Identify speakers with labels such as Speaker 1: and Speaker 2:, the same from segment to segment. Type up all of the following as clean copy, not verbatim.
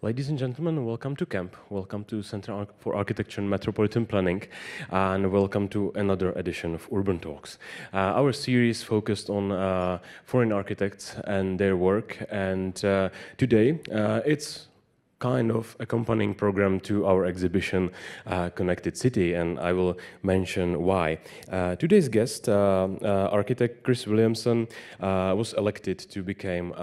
Speaker 1: Ladies and gentlemen, welcome to CAMP. Welcome to Center for Architecture and Metropolitan Planning, and welcome to another edition of Urban Talks. Our series focused on foreign architects and their work, and today it's kind of accompanying program to our exhibition Connected City, and I will mention why. Today's guest, architect Chris Williamson, was elected to become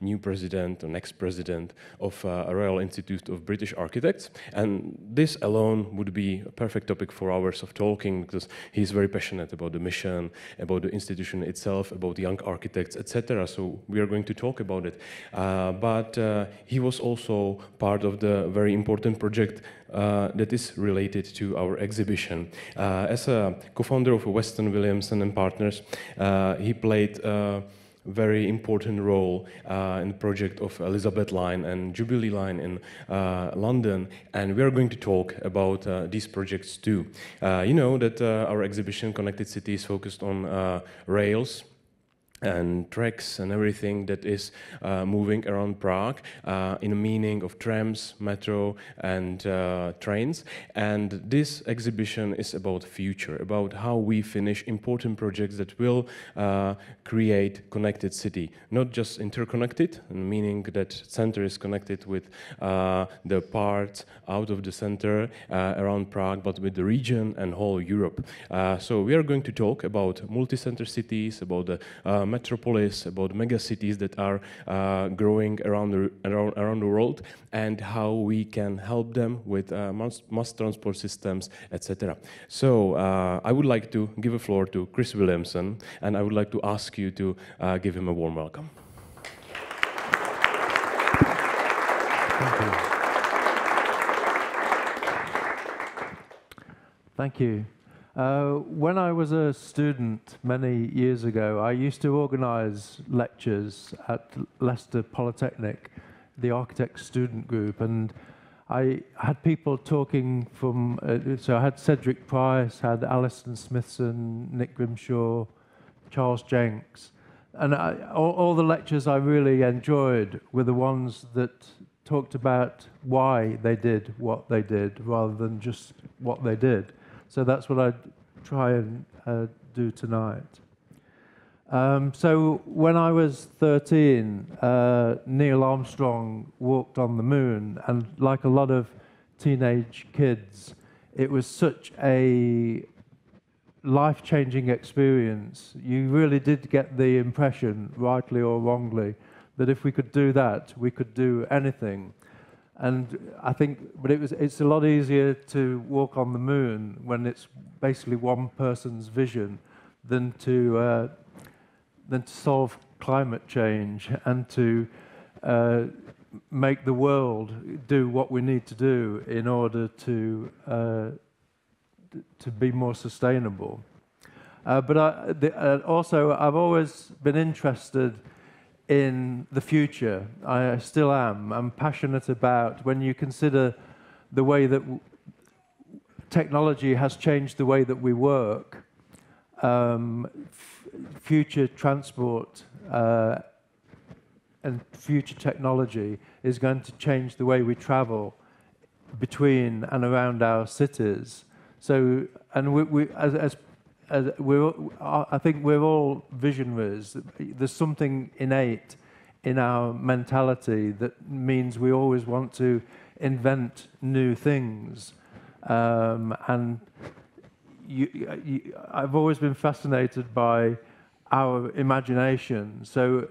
Speaker 1: new president or next president of Royal Institute of British Architects, and this alone would be a perfect topic for hours of talking, because he's very passionate about the mission, about the institution itself, about young architects, etc. So we are going to talk about it. But he was also part of the very important project that is related to our exhibition. As a co-founder of Weston Williamson and Partners, he played a very important role in the project of Elizabeth Line and Jubilee Line in London, and we are going to talk about these projects too. You know that our exhibition Connected City is focused on rails and tracks and everything that is moving around Prague in a meaning of trams, metro and trains. And this exhibition is about future, about how we finish important projects that will create connected city, not just interconnected, meaning that center is connected with the parts out of the center around Prague, but with the region and whole Europe. So we are going to talk about multi-center cities, about the metropolis, about mega cities that are growing around the world, and how we can help them with mass transport systems, etc. So I would like to give a floor to Chris Williamson, and I would like to ask you to give him a warm welcome.
Speaker 2: Thank you. Thank you. When I was a student many years ago, I used to organize lectures at Leicester Polytechnic, the architect student group, and I had people talking from, so I had Cedric Price, had Alison Smithson, Nick Grimshaw, Charles Jenks, and all the lectures I really enjoyed were the ones that talked about why they did what they did rather than just what they did. So that's what I'd try and do tonight. So when I was 13, Neil Armstrong walked on the moon, and like a lot of teenage kids, it was such a life-changing experience. You really did get the impression, rightly or wrongly, that if we could do that, we could do anything. And I think, but it's a lot easier to walk on the moon when it's basically one person's vision than to solve climate change and to make the world do what we need to do in order to be more sustainable. But also, I've always been interested in the future. I still am. I'm passionate about, when you consider the way that technology has changed the way that we work, future transport and future technology is going to change the way we travel between and around our cities. So, and I think we're all visionaries. There's something innate in our mentality that means we always want to invent new things. And I've always been fascinated by our imagination. So,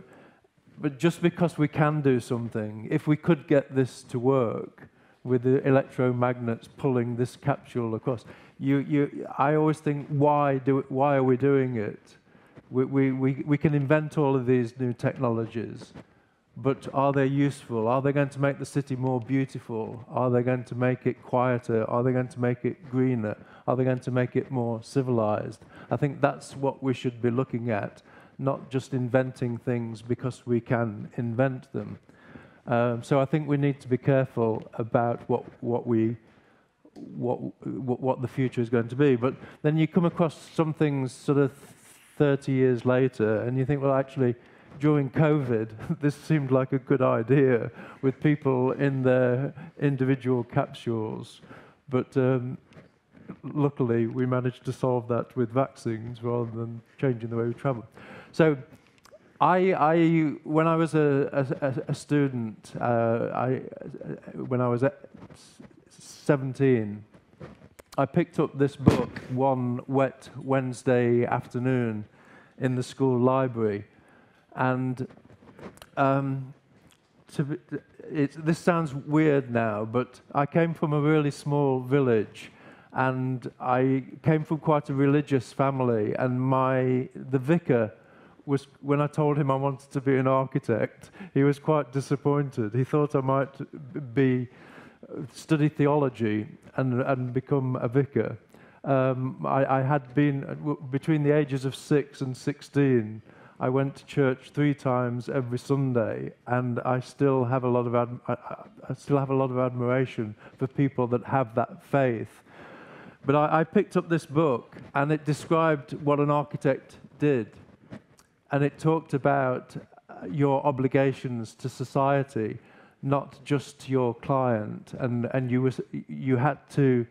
Speaker 2: but just because we can do something, if we could get this to work with the electromagnets pulling this capsule across, I always think, why are we doing it? We can invent all of these new technologies, but are they useful? Are they going to make the city more beautiful? Are they going to make it quieter? Are they going to make it greener? Are they going to make it more civilized? I think that's what we should be looking at, not just inventing things because we can invent them. So I think we need to be careful about what the future is going to be. But then you come across some things sort of 30 years later, and you think, well, actually, during COVID, this seemed like a good idea with people in their individual capsules. But luckily, we managed to solve that with vaccines rather than changing the way we travel. So when I was a student, when I was 17, I picked up this book one wet Wednesday afternoon in the school library. And this sounds weird now, but I came from a really small village, and I came from quite a religious family, and the vicar was, when I told him I wanted to be an architect, he was quite disappointed. He thought I might study theology and become a vicar. I had been, between the ages of 6 and 16, I went to church 3 times every Sunday, and I still have a lot of admiration for people that have that faith. But I picked up this book, and it described what an architect did, and it talked about your obligations to society, not just to your client, and you had to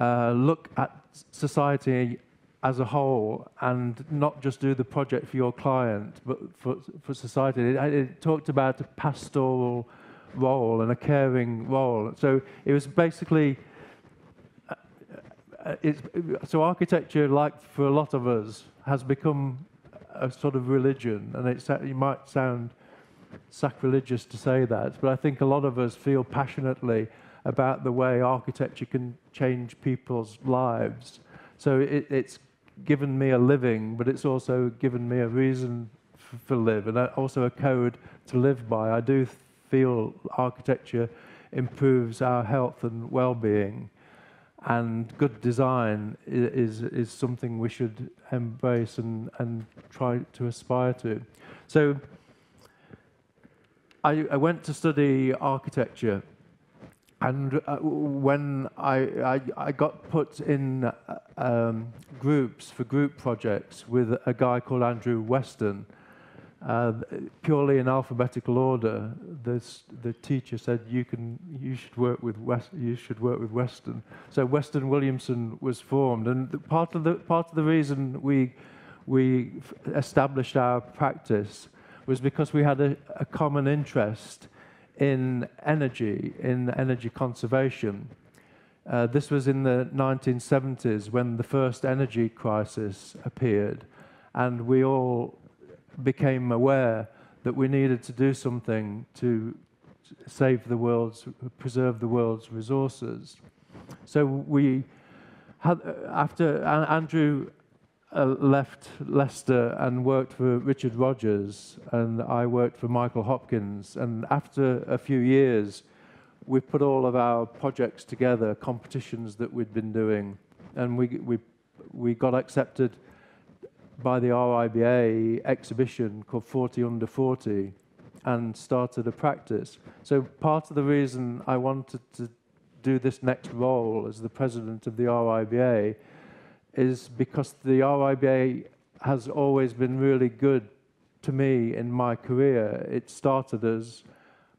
Speaker 2: look at society as a whole and not just do the project for your client, but for society. It talked about a pastoral role and a caring role. So it was basically, so architecture, like for a lot of us, has become a sort of religion, and it might sound sacrilegious to say that, but I think a lot of us feel passionately about the way architecture can change people's lives. So it's given me a living, but it's also given me a reason for live, and also a code to live by. I do feel architecture improves our health and well-being, and good design is something we should embrace and try to aspire to. So I went to study architecture, and when I got put in groups for group projects with a guy called Andrew Weston, purely in alphabetical order, the teacher said you should work with Weston. So Weston Williamson was formed, and part of the reason we established our practice was because we had a common interest in energy conservation. This was in the 1970s when the first energy crisis appeared, and we all became aware that we needed to do something to preserve the world's resources. So we had, after Andrew left Leicester and worked for Richard Rogers, and I worked for Michael Hopkins. And after a few years, we put all of our projects together, competitions that we'd been doing, and we got accepted by the RIBA exhibition called 40 Under 40 and started a practice. So part of the reason I wanted to do this next role as the president of the RIBA is because the RIBA has always been really good to me in my career. It started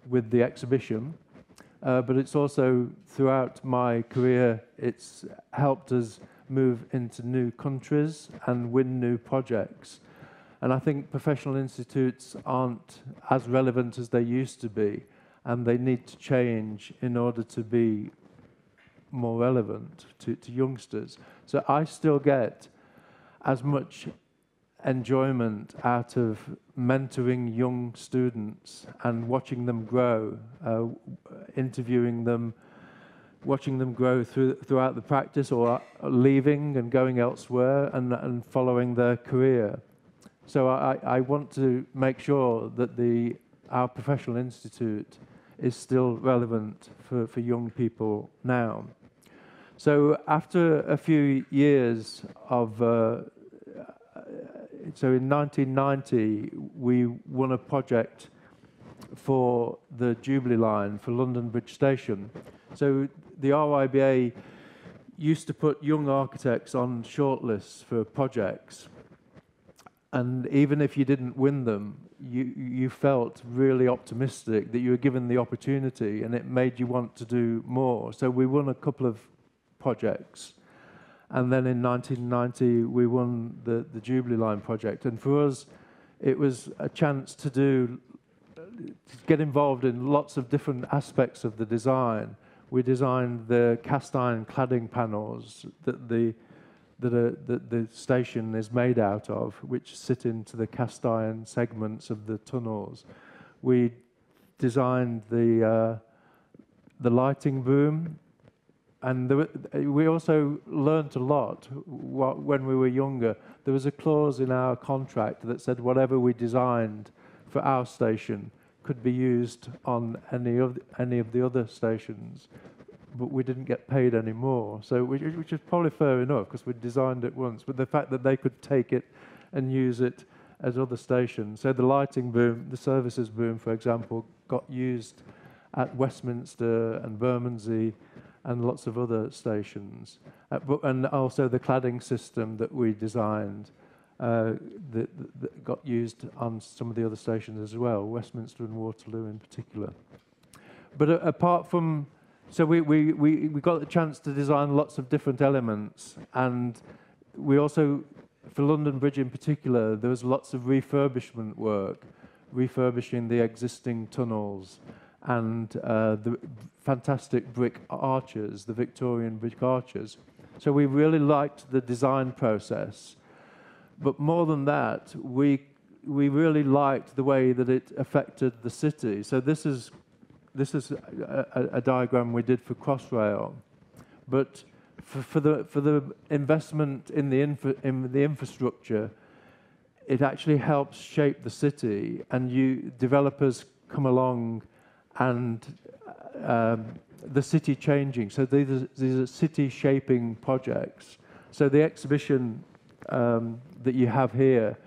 Speaker 2: with the exhibition, but it's also throughout my career, it's helped us move into new countries and win new projects. And I think professional institutes aren't as relevant as they used to be, and they need to change in order to be more relevant to youngsters. So I still get as much enjoyment out of mentoring young students and watching them grow, interviewing them, watching them grow throughout the practice, or leaving and going elsewhere and following their career. So I want to make sure that our professional institute is still relevant for young people now. So after a few years of, so in 1990, we won a project for the Jubilee line for London Bridge Station. So the RIBA used to put young architects on shortlists for projects. And even if you didn't win them, you felt really optimistic that you were given the opportunity, and it made you want to do more. So we won a couple of projects, and then in 1990 we won the Jubilee Line project. And for us, it was a chance to get involved in lots of different aspects of the design. We designed the cast iron cladding panels that the station is made out of, which sit into the cast iron segments of the tunnels. We designed the lighting boom, and we also learnt a lot when we were younger. There was a clause in our contract that said whatever we designed for our station could be used on any of the other stations, but we didn't get paid any more. So, which is probably fair enough, because we designed it once. But the fact that they could take it and use it at other stations. So the lighting boom, the services boom, for example, got used at Westminster and Bermondsey and lots of other stations. And also the cladding system that we designed that got used on some of the other stations as well, Westminster and Waterloo in particular. But apart from, so we got the chance to design lots of different elements, and we also, for London Bridge in particular, there was lots of refurbishment work, refurbishing the existing tunnels and the fantastic brick arches, the Victorian brick arches. So we really liked the design process. But more than that, we really liked the way that it affected the city. So this is a diagram we did for Crossrail, but for the investment in the infrastructure, it actually helps shape the city, and developers come along, and the city changing. So these are city shaping projects. So the exhibition that you have here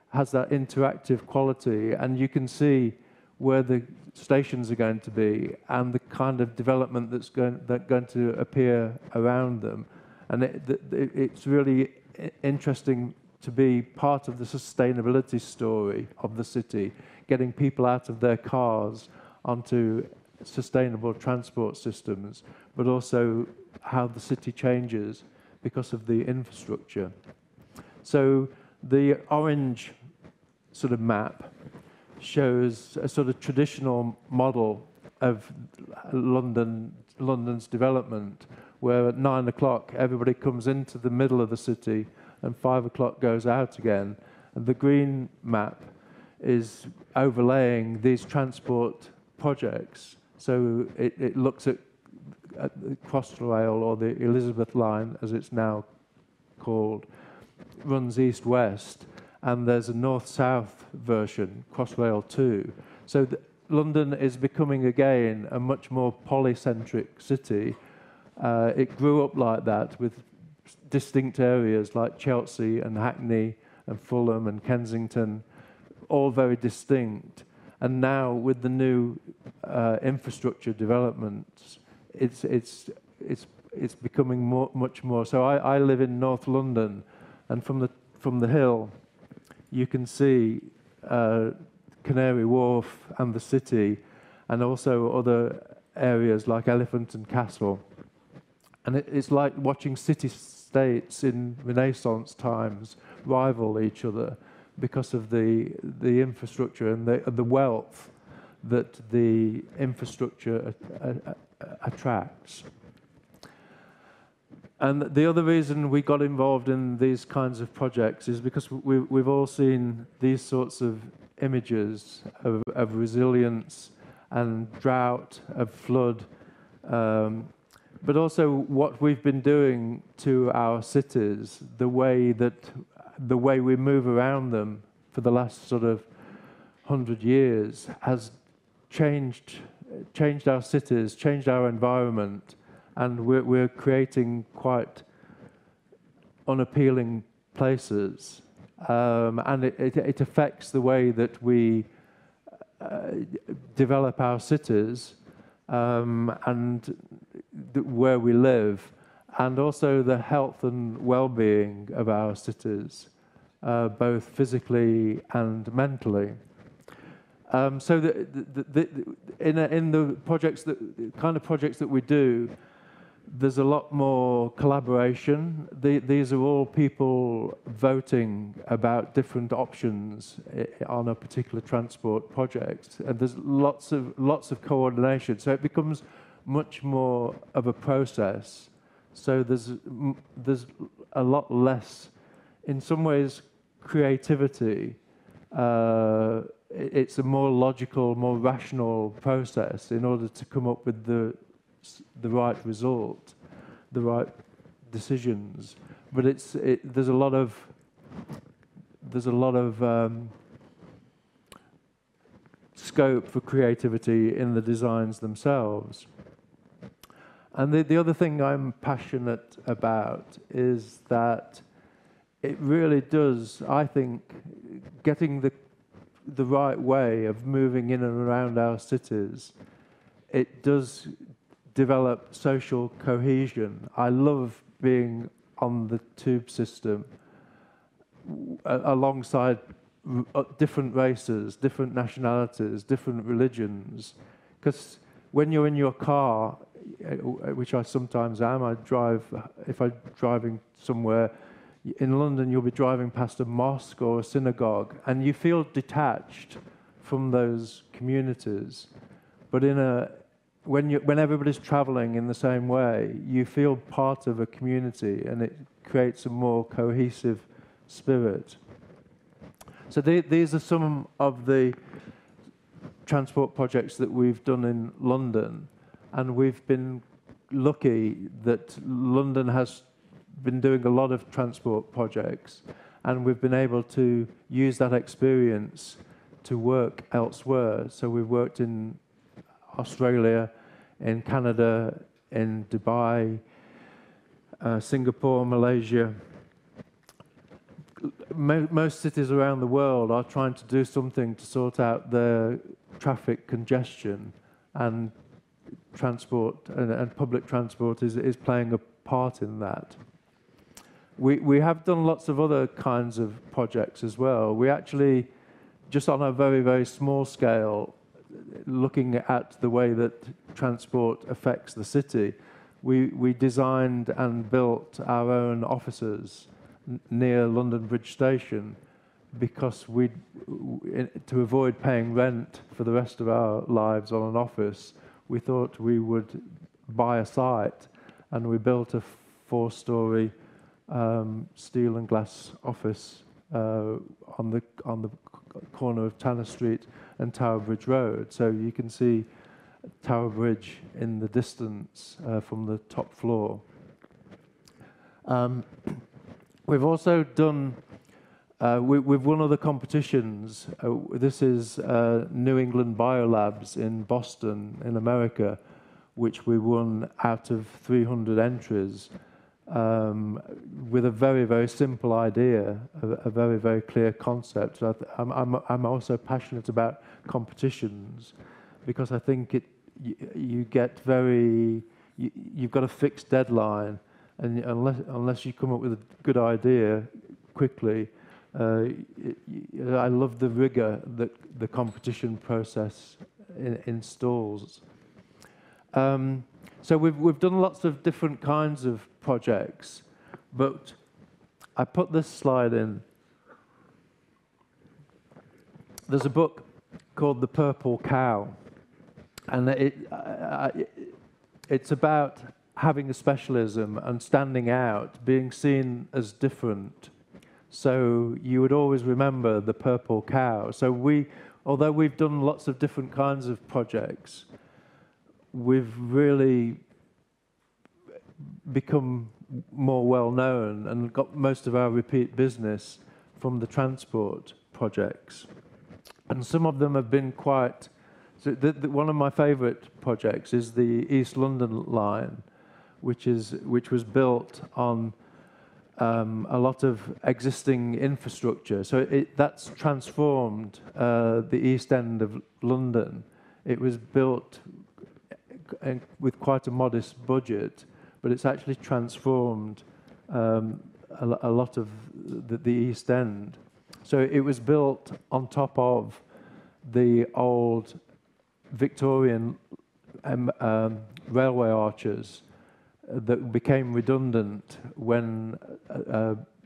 Speaker 2: has that interactive quality, and you can see where the stations are going to be and the kind of development that's going to appear around them. And it's really interesting to be part of the sustainability story of the city, getting people out of their cars onto sustainable transport systems, but also how the city changes because of the infrastructure. So the orange sort of map shows a sort of traditional model of London's development, where at 9 o'clock everybody comes into the middle of the city and 5 o'clock goes out again. And the green map is overlaying these transport projects. So it looks at the Crossrail, or the Elizabeth line as it's now called, runs east-west, and there's a north-south version, Crossrail 2. So London is becoming again a much more polycentric city. It grew up like that, with distinct areas like Chelsea and Hackney and Fulham and Kensington, all very distinct. And now with the new infrastructure developments, it's becoming much more. So I live in North London, and from the hill, you can see Canary Wharf and the city, and also other areas like Elephant and Castle. And it's like watching city-states in Renaissance times rival each other because of the infrastructure and the wealth that the infrastructure attracts. And the other reason we got involved in these kinds of projects is because we've all seen these sorts of images of resilience and drought, of flood, but also what we've been doing to our cities, the way we move around them for the last sort of 100 years has changed our cities, changed our environment. And we're creating quite unappealing places. And it affects the way that we develop our cities and where we live, and also the health and well-being of our cities. both physically and mentally. So in the projects kind of projects that we do, there's a lot more collaboration. These are all people voting about different options on a particular transport project, and there's lots of coordination. So it becomes much more of a process. So there's a lot less, in some ways, creativity. It's a more logical, more rational process in order to come up with the right result, the right decisions. But there's a lot of scope for creativity in the designs themselves. And the other thing I'm passionate about is that it really does, I think, getting the right way of moving in and around our cities, it does develop social cohesion. I love being on the tube system alongside different races, different nationalities, different religions. Because when you're in your car, which I sometimes am, if I'm driving somewhere, in London you'll be driving past a mosque or a synagogue, and you feel detached from those communities. But when everybody's traveling in the same way, you feel part of a community, and it creates a more cohesive spirit. So these are some of the transport projects that we've done in London, and we've been lucky that London has been doing a lot of transport projects, and we've been able to use that experience to work elsewhere. So we've worked in Australia, in Canada, in Dubai, Singapore, Malaysia. Most cities around the world are trying to do something to sort out their traffic congestion, and transport and public transport is playing a part in that. We have done lots of other kinds of projects as well. We actually, just on a very, very small scale, looking at the way that transport affects the city, we designed and built our own offices near London Bridge Station, because to avoid paying rent for the rest of our lives on an office, we thought we would buy a site, and we built a 4-story steel and glass office on the corner of Tanner Street and Tower Bridge Road. So you can see Tower Bridge in the distance from the top floor. We've also done, we've won other competitions. This is New England Biolabs in Boston, in America, which we won out of 300 entries, with a very, very simple idea, a very, very clear concept. So I'm also passionate about competitions, because I think you've got a fixed deadline, and unless you come up with a good idea quickly, I love the rigor that the competition process installs. So we've done lots of different kinds of projects, but I put this slide in. There's a book called The Purple Cow, and it's about having a specialism and standing out, being seen as different. So you would always remember the purple cow. So although we've done lots of different kinds of projects, we've really become more well-known and got most of our repeat business from the transport projects. And some of them have been quite... So one of my favourite projects is the East London line, which was built on a lot of existing infrastructure. So that's transformed the East End of London. It was built with quite a modest budget, but it's actually transformed a lot of the East End. So it was built on top of the old Victorian railway arches that became redundant when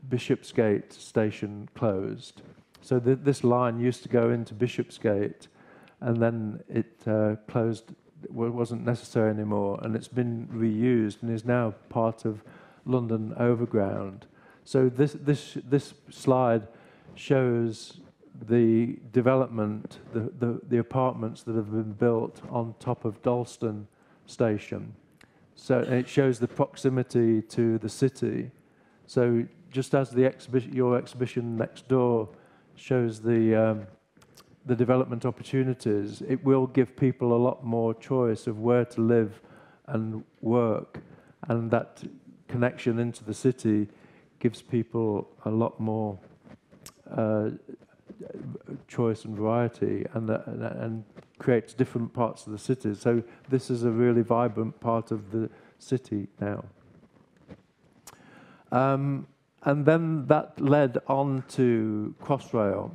Speaker 2: Bishopsgate station closed. So this line used to go into Bishopsgate, and then it closed, wasn't necessary anymore, and it's been reused and is now part of London Overground. So this slide shows the development, the apartments that have been built on top of Dalston Station. So it shows the proximity to the city. So just as the your exhibition next door shows the development opportunities, it will give people a lot more choice of where to live and work, and that connection into the city gives people a lot more choice and variety, and creates different parts of the city. So this is a really vibrant part of the city now. And then that led on to Crossrail.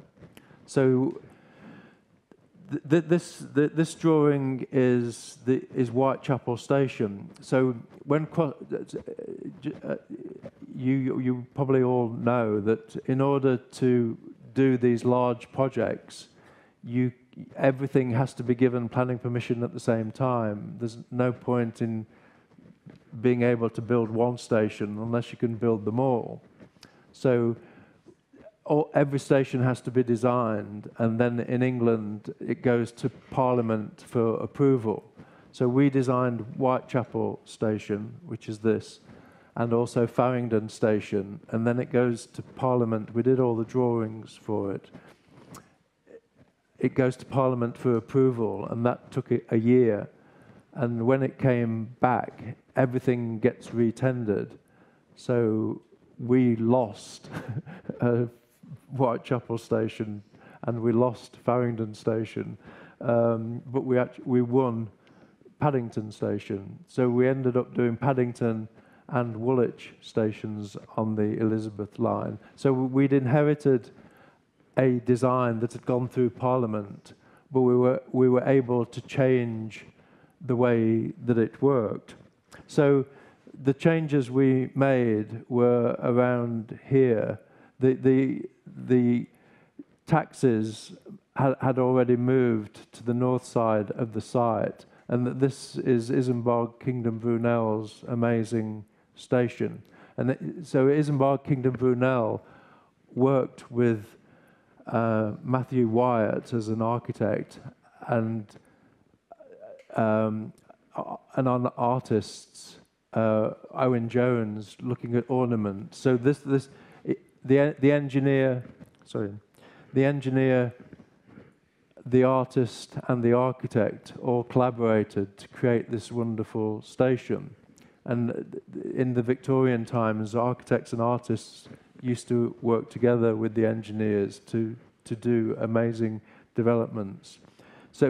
Speaker 2: So this drawing is Whitechapel Station. So when you probably all know that in order to do these large projects, everything has to be given planning permission at the same time. There's no point in being able to build one station unless you can build them all. So every station has to be designed, and then in England it goes to Parliament for approval. So we designed Whitechapel Station, which is this, and also Farringdon Station, and then it goes to Parliament. We did all the drawings for it. It goes to Parliament for approval, and that took a year. And when it came back, everything gets retendered. So we lost Whitechapel Station, and we lost Farringdon Station, but we won Paddington Station. So we ended up doing Paddington and Woolwich stations on the Elizabeth line. So we'd inherited a design that had gone through Parliament, but we were able to change the way that it worked. So the changes we made were around here. The taxis had already moved to the north side of the site, and this is Isambard Kingdom Brunel's amazing station. And so Isambard Kingdom Brunel worked with Matthew Wyatt as an architect, and on artists, Owen Jones looking at ornament. So the engineer, the artist, and the architect all collaborated to create this wonderful station. And in the Victorian times, architects and artists used to work together with the engineers to do amazing developments. So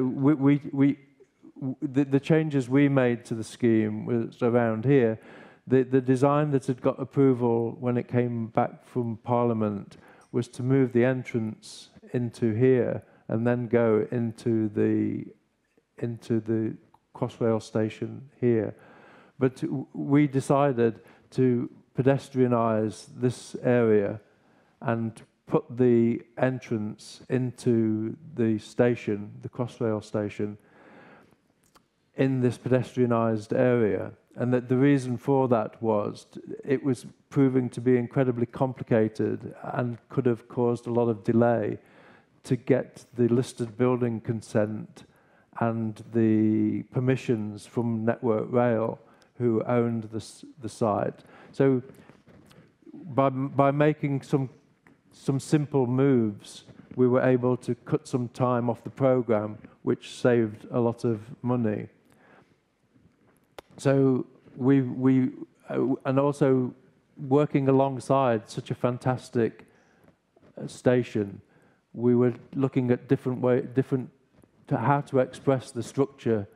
Speaker 2: the changes we made to the scheme was around here. The design that had got approval when it came back from Parliament was to move the entrance into here and then go into the Crossrail station here. But we decided to pedestrianise this area and put the entrance into the station, the Crossrail station, in this pedestrianised area. And that the reason for that was it was proving to be incredibly complicated and could have caused a lot of delay to get the listed building consent and the permissions from Network Rail, who owned the site. So by making some simple moves, we were able to cut some time off the programme, which saved a lot of money. So and also working alongside such a fantastic station, we were looking at how to express the structure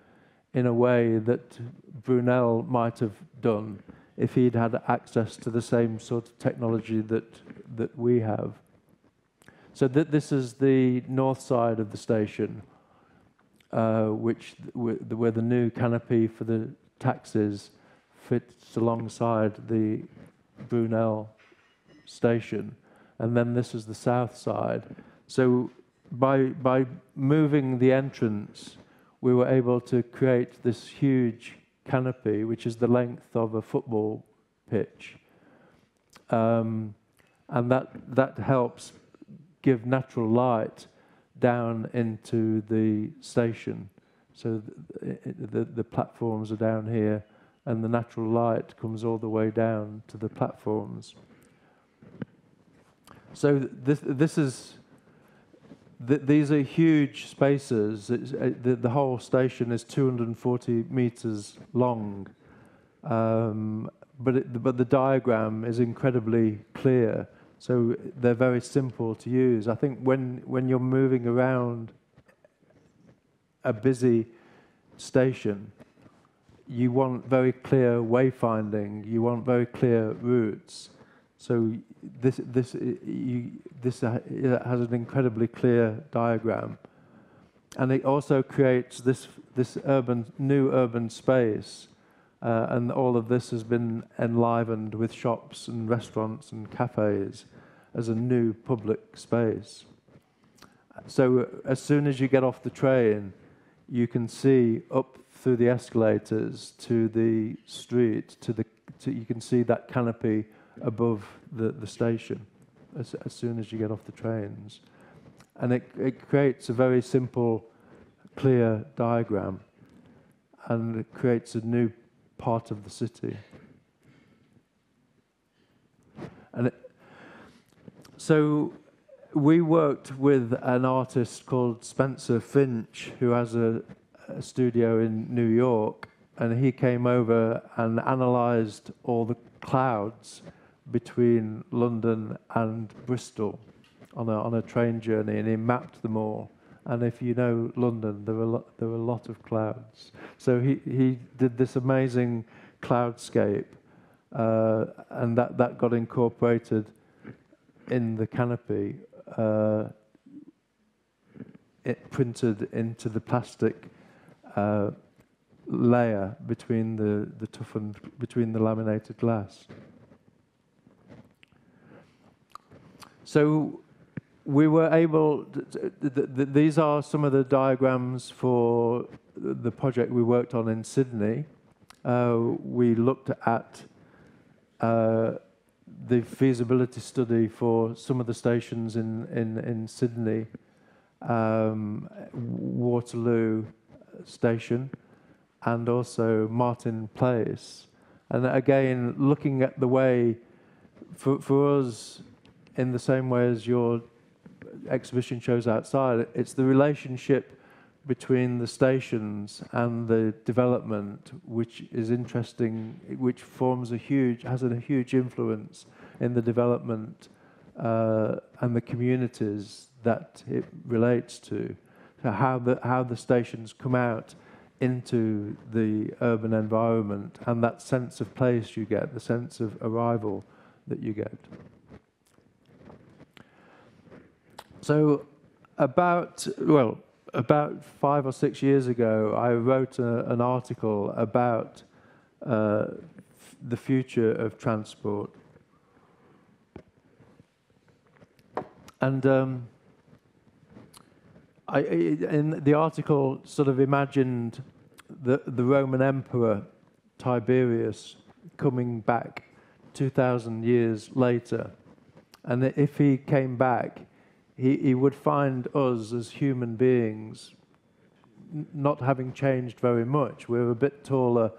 Speaker 2: in a way that Brunel might have done if he'd had access to the same sort of technology that we have. So this is the north side of the station, where the new canopy for the taxis fits alongside the Brunel station, and then this is the south side. So by moving the entrance, we were able to create this huge canopy, which is the length of a football pitch, and that helps give natural light down into the station. So the platforms are down here, and the natural light comes all the way down to the platforms. So these are huge spaces. The whole station is 240 meters long, but the diagram is incredibly clear. So they're very simple to use. I think when you're moving around a busy station, you want very clear wayfinding. You want very clear routes. So this has an incredibly clear diagram, and it also creates this new urban space, and all of this has been enlivened with shops and restaurants and cafes as a new public space. So as soon as you get off the train, you can see up through the escalators to the street, you can see that canopy above the station as soon as you get off the trains. And it creates a very simple, clear diagram, and it creates a new part of the city. So we worked with an artist called Spencer Finch, who has a studio in New York, and he came over and analysed all the clouds between London and Bristol on a train journey, and he mapped them all. And if you know London, there were a lot of clouds. So he did this amazing cloudscape, and that got incorporated in the canopy, it printed into the plastic layer between between the laminated glass. So we were able. These are some of the diagrams for the project we worked on in Sydney. We looked at the feasibility study for some of the stations in Sydney, Waterloo Station, and also Martin Place. And again, looking at the way, for us, in the same way as your exhibition shows outside, it's the relationship between the stations and the development which is interesting, which has a huge influence in the development and the communities that it relates to. So how the stations come out into the urban environment, and that sense of place you get, the sense of arrival that you get. So about 5 or 6 years ago, I wrote an article about the future of transport. And in the article sort of imagined the Roman Emperor Tiberius coming back 2,000 years later. And if he came back, he would find us as human beings not having changed very much. We're a bit taller,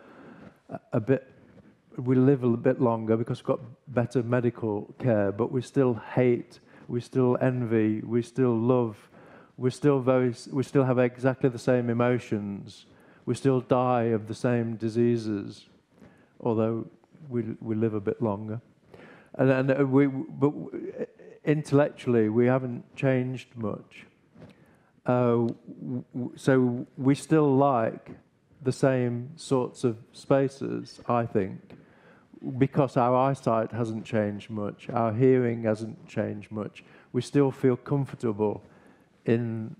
Speaker 2: we live a bit longer because we've got better medical care, but we still hate, we still envy, we still love, we still have exactly the same emotions, we still die of the same diseases, although we live a bit longer. But intellectually, we haven't changed much. So we still like the same sorts of spaces, I think. because our eyesight hasn't changed much, our hearing hasn't changed much, we still feel comfortable in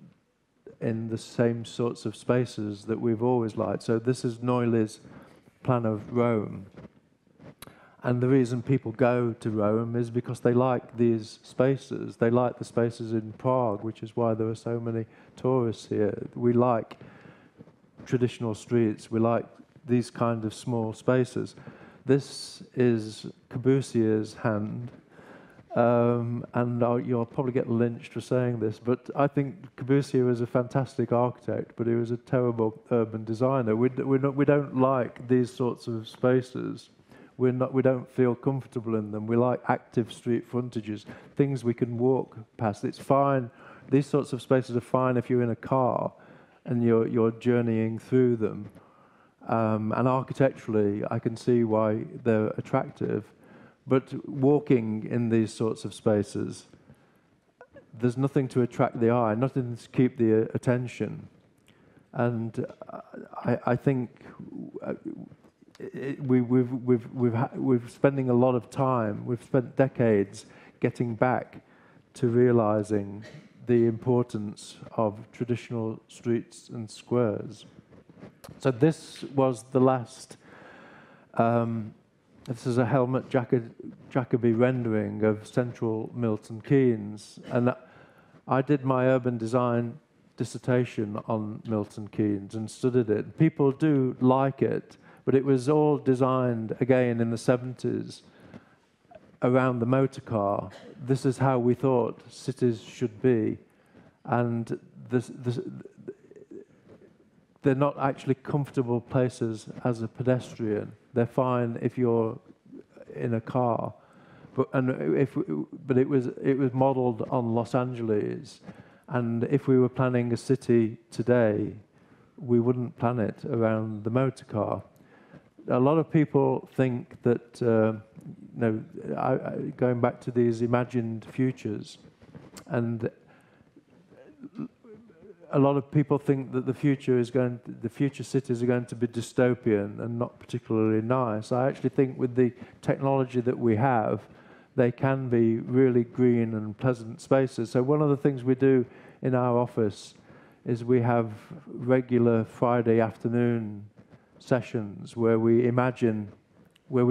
Speaker 2: the same sorts of spaces that we've always liked. So this is Noyli's plan of Rome. And the reason people go to Rome is because they like these spaces. They like the spaces in Prague, which is why there are so many tourists here. We like traditional streets. We like these kind of small spaces. This is Corbusier's hand. You'll probably get lynched for saying this, but I think Corbusier was a fantastic architect, but he was a terrible urban designer. We don't like these sorts of spaces. We don't feel comfortable in them. We like active street frontages, things we can walk past. It's fine. These sorts of spaces are fine if you're in a car and you're journeying through them. And architecturally, I can see why they're attractive. But walking in these sorts of spaces, there's nothing to attract the eye, nothing to keep the attention. And I think we've spending a lot of time, we've spent decades getting back to realizing the importance of traditional streets and squares. So this was the last, this is a Helmut Jacobi rendering of central Milton Keynes. And I did my urban design dissertation on Milton Keynes and studied it. People do like it, but it was all designed, again, in the 70s around the motor car. This is how we thought cities should be. And they're not actually comfortable places as a pedestrian. They're fine if you're in a car. But it was modeled on Los Angeles. And if we were planning a city today, we wouldn't plan it around the motor car. A lot of people think that, going back to these imagined futures, and a lot of people think that the future cities are going to be dystopian and not particularly nice. I actually think with the technology that we have, they can be really green and pleasant spaces. So one of the things we do in our office is we have regular Friday afternoon sessions where we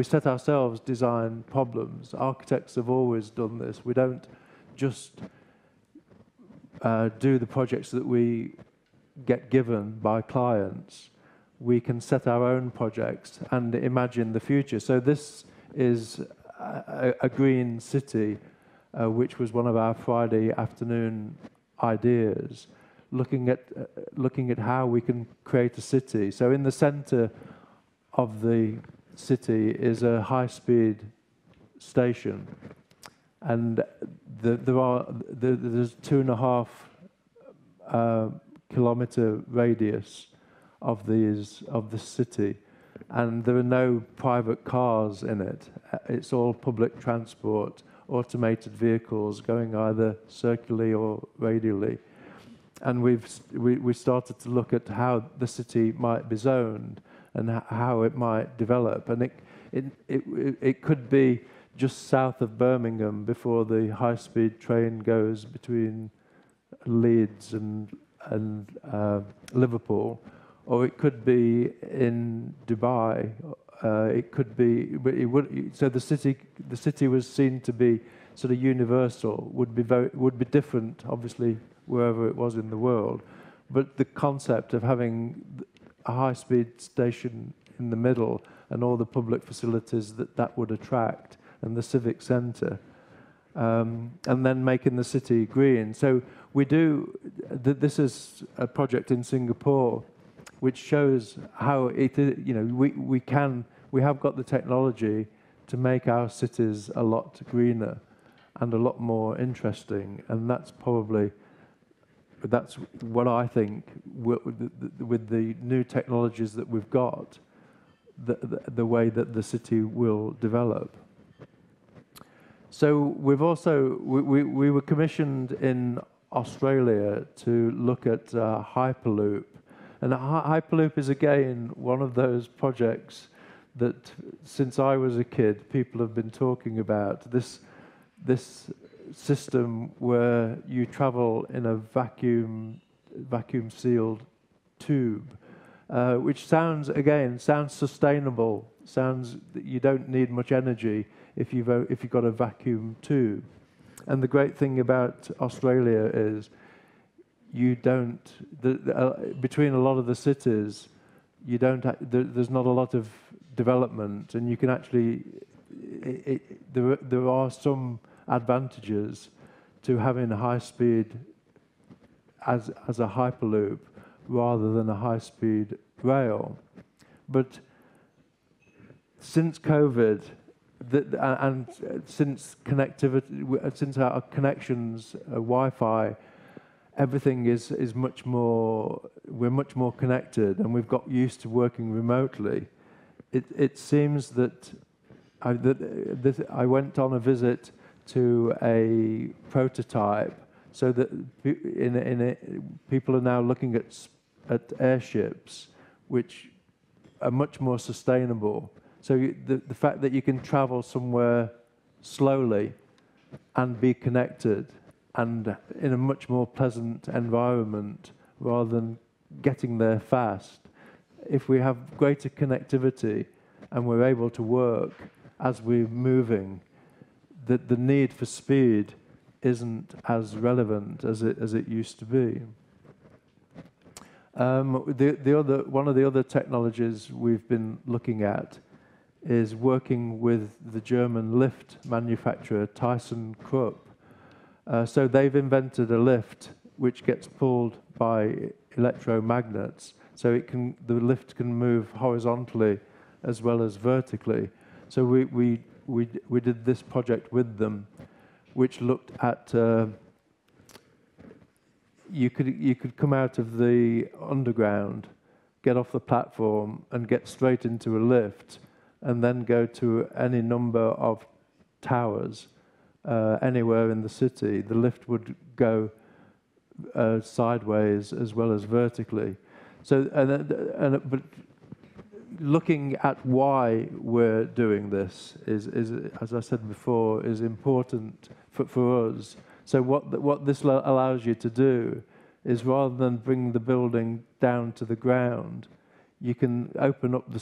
Speaker 2: set ourselves design problems. Architects have always done this. We don't just do the projects that we get given by clients. We can set our own projects and imagine the future. So this is a green city, which was one of our Friday afternoon ideas, looking at how we can create a city. So in the center of the city is a high-speed station, and there's 2.5 kilometer radius of the city, and there are no private cars in it. It's all public transport, automated vehicles going either circularly or radially. And we started to look at how the city might be zoned and how it might develop. And it could be just south of Birmingham before the high-speed train goes between Leeds and Liverpool, or it could be in Dubai. It could be, but it would. So the city was seen to be sort of universal. Would be different, obviously, wherever it was in the world. But the concept of having a high-speed station in the middle and all the public facilities that would attract, and the civic centre, and then making the city green. So we do. This is a project in Singapore, which shows how it. We have got the technology to make our cities a lot greener and a lot more interesting, and that's what I think with the new technologies that we've got, the way that the city will develop. So we were commissioned in Australia to look at Hyperloop, and Hyperloop is again one of those projects that since I was a kid, people have been talking about this system where you travel in a vacuum-sealed tube, which sounds sustainable. Sounds that you don't need much energy if you've got a vacuum tube. And the great thing about Australia is you don't, between a lot of the cities, you don't. There's not a lot of development, and you can actually. There are some advantages to having a high speed as a hyperloop rather than a high speed rail. But since COVID, and since connectivity, since our connections, Wi-Fi, everything is much more. We're much more connected, and we've got used to working remotely. It seems that I went on a visit to a prototype, so that people are now looking at airships, which are much more sustainable. So the fact that you can travel somewhere slowly and be connected and in a much more pleasant environment rather than getting there fast. If we have greater connectivity and we're able to work as we're moving, the need for speed isn't as relevant as it used to be. One of the other technologies we've been looking at is working with the German lift manufacturer ThyssenKrupp. So they've invented a lift which gets pulled by electromagnets, so the lift can move horizontally as well as vertically. So we did this project with them, which looked at you could come out of the underground, get off the platform, and get straight into a lift, and then go to any number of towers anywhere in the city. The lift would go sideways as well as vertically. So, but looking at why we're doing this is, as I said before, is important for us. So what this allows you to do is, rather than bring the building down to the ground, you can open up the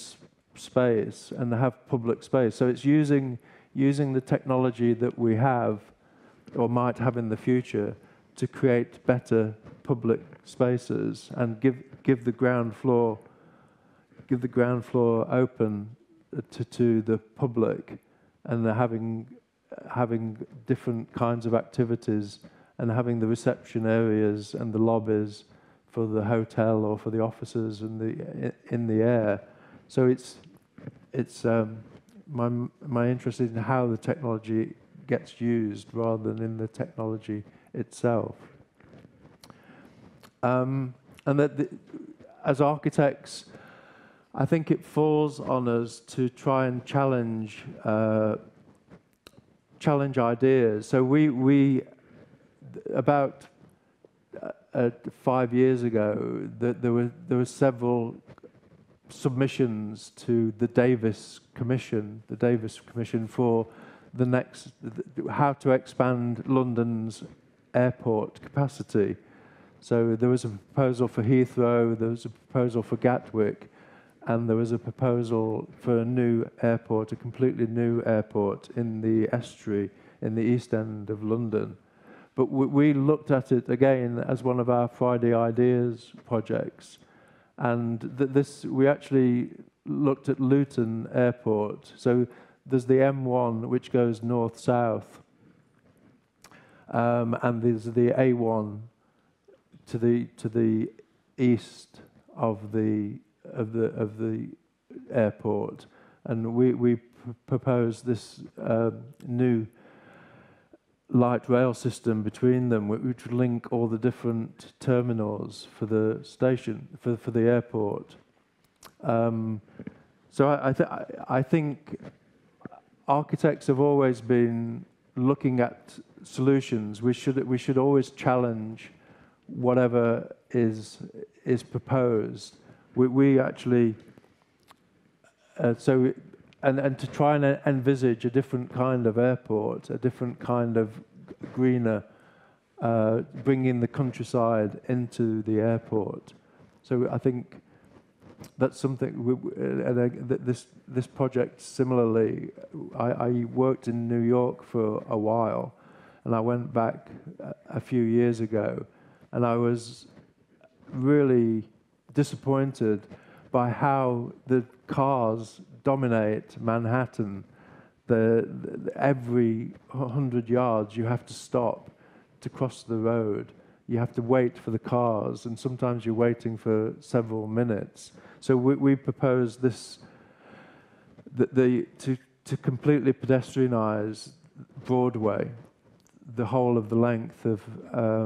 Speaker 2: space and have public space. So it's using the technology that we have or might have in the future to create better public spaces and give the ground floor open to the public, and having different kinds of activities, and having the reception areas and the lobbies for the hotel or for the offices in the air. So it's my interest in how the technology gets used rather than in the technology itself. And that as architects, I think it falls on us to try and challenge ideas. So we about 5 years ago, there were several submissions to the Davis Commission for the next how to expand London's airport capacity. So there was a proposal for Heathrow, there was a proposal for Gatwick, and there was a proposal for a new airport, a completely new airport in the estuary in the East End of London. But we looked at it again as one of our Friday Ideas projects, and we actually looked at Luton Airport. So there's the M1 which goes north-south, and there's the A1 to the east of the airport, and we proposed this new light rail system between them, which would link all the different terminals for the station, for the airport. So I think architects have always been looking at solutions. We should always challenge whatever is proposed. We actually and to try and envisage a different kind of airport, a different kind of greener, bringing the countryside into the airport. So I think that's something. This project, similarly, I worked in New York for a while, and I went back a few years ago, and I was really disappointed by how the cars dominate Manhattan. Every 100 yards you have to stop to cross the road. You have to wait for the cars, and sometimes you're waiting for several minutes. So we propose this, to completely pedestrianize Broadway, the whole of the length of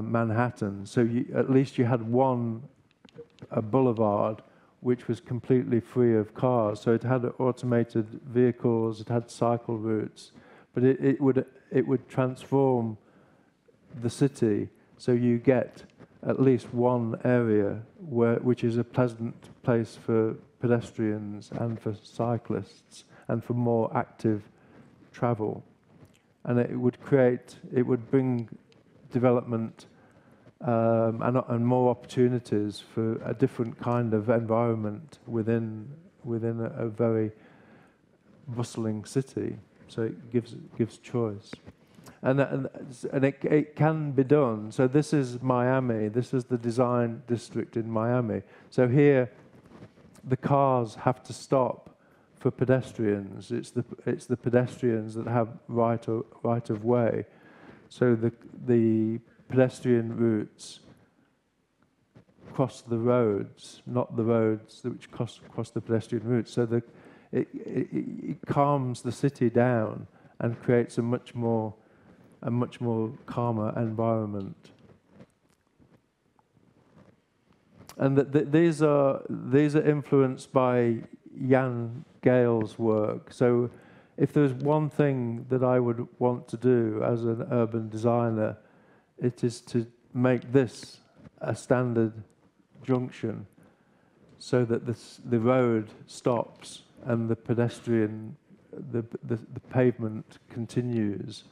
Speaker 2: Manhattan. So at least you had a boulevard which was completely free of cars. So it had automated vehicles, it had cycle routes, but it would transform the city. So you get at least one area which is a pleasant place for pedestrians and for cyclists and for more active travel. And it would bring development and more opportunities for a different kind of environment within a very bustling city. So it gives choice, and it can be done. So this is Miami. This is the design district in Miami. So here, the cars have to stop for pedestrians. It's the pedestrians that have right of way. So the pedestrian routes cross the roads, not the roads which cross the pedestrian routes. So it calms the city down and creates a much more calmer environment. And these are influenced by Jan Gehl's work. So if there's one thing that I would want to do as an urban designer, it is to make this a standard junction, so that the road stops and the pedestrian, the pavement continues,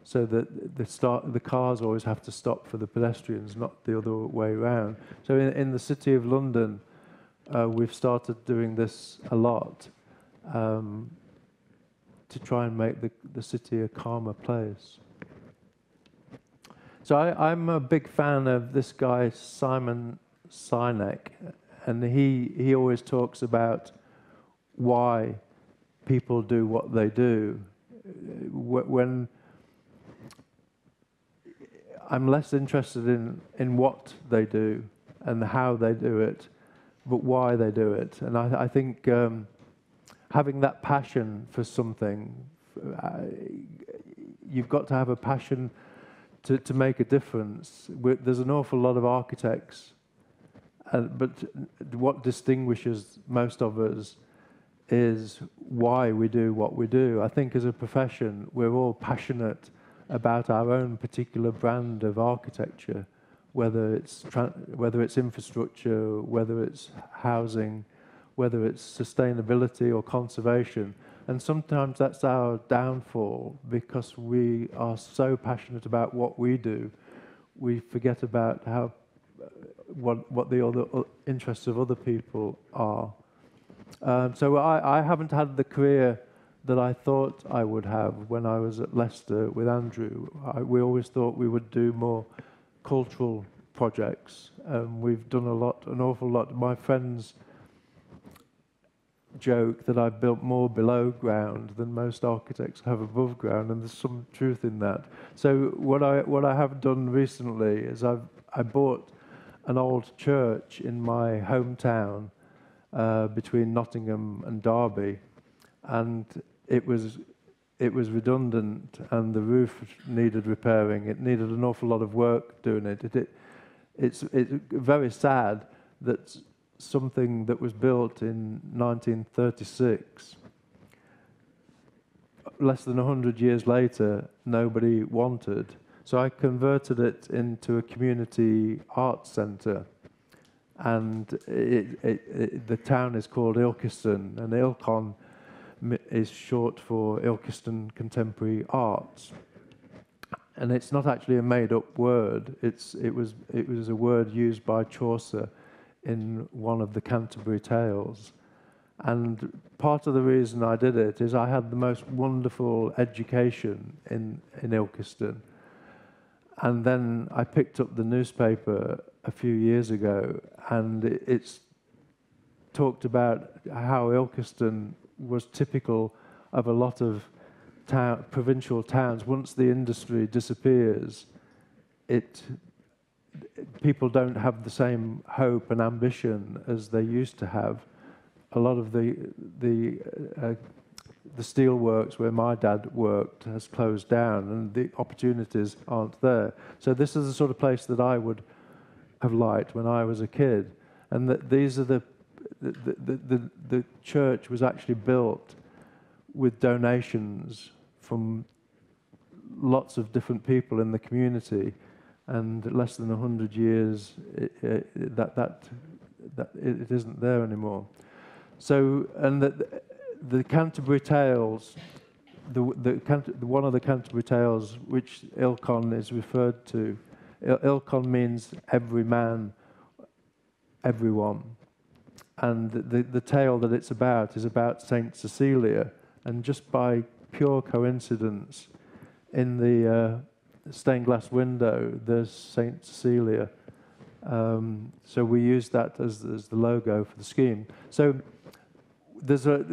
Speaker 2: so that the cars always have to stop for the pedestrians, not the other way around. So in the City of London, we've started doing this a lot, to try and make the city a calmer place. So I'm a big fan of this guy, Simon Sinek, and he always talks about why people do what they do. When I'm less interested in what they do and how they do it, but why they do it. And I think having that passion for something, you've got to have a passion to make a difference. There's an awful lot of architects, but what distinguishes most of us is why we do what we do. I think as a profession, we're all passionate about our own particular brand of architecture, whether it's infrastructure, whether it's housing, whether it's sustainability or conservation. And sometimes that's our downfall, because we are so passionate about what we do, we forget about what the other interests of other people are. So I haven't had the career that I thought I would have when I was at Leicester with Andrew. We always thought we would do more cultural projects. We've done an awful lot. My friends joke that I've built more below ground than most architects have above ground, and there's some truth in that. So what I have done recently is I bought an old church in my hometown between Nottingham and Derby, and it was redundant, and the roof needed repairing. It needed an awful lot of work doing it. It's very sad that something that was built in 1936, less than 100 years later, nobody wanted. So I converted it into a community arts centre, and the town is called Ilkeston, and Ilkon is short for Ilkeston Contemporary Arts. And it's not actually a made-up word. It was a word used by Chaucer in one of the Canterbury Tales. And part of the reason I did it is I had the most wonderful education in Ilkeston. And then I picked up the newspaper a few years ago, and it's talked about how Ilkeston was typical of a lot of provincial towns. Once the industry disappears, people don't have the same hope and ambition as they used to have. A lot of the steelworks where my dad worked has closed down, and the opportunities aren't there. So this is the sort of place that I would have liked when I was a kid, and that these are the church was actually built with donations from lots of different people in the community, and less than 100 years it isn't there anymore. So, and the Canterbury Tales, one of the Canterbury Tales, which Ilcon is referred to, Ilcon means every man, everyone. And the tale that it's about is about Saint Cecilia, and just by pure coincidence, in the stained glass window, there's Saint Cecilia. So we use that as the logo for the scheme. So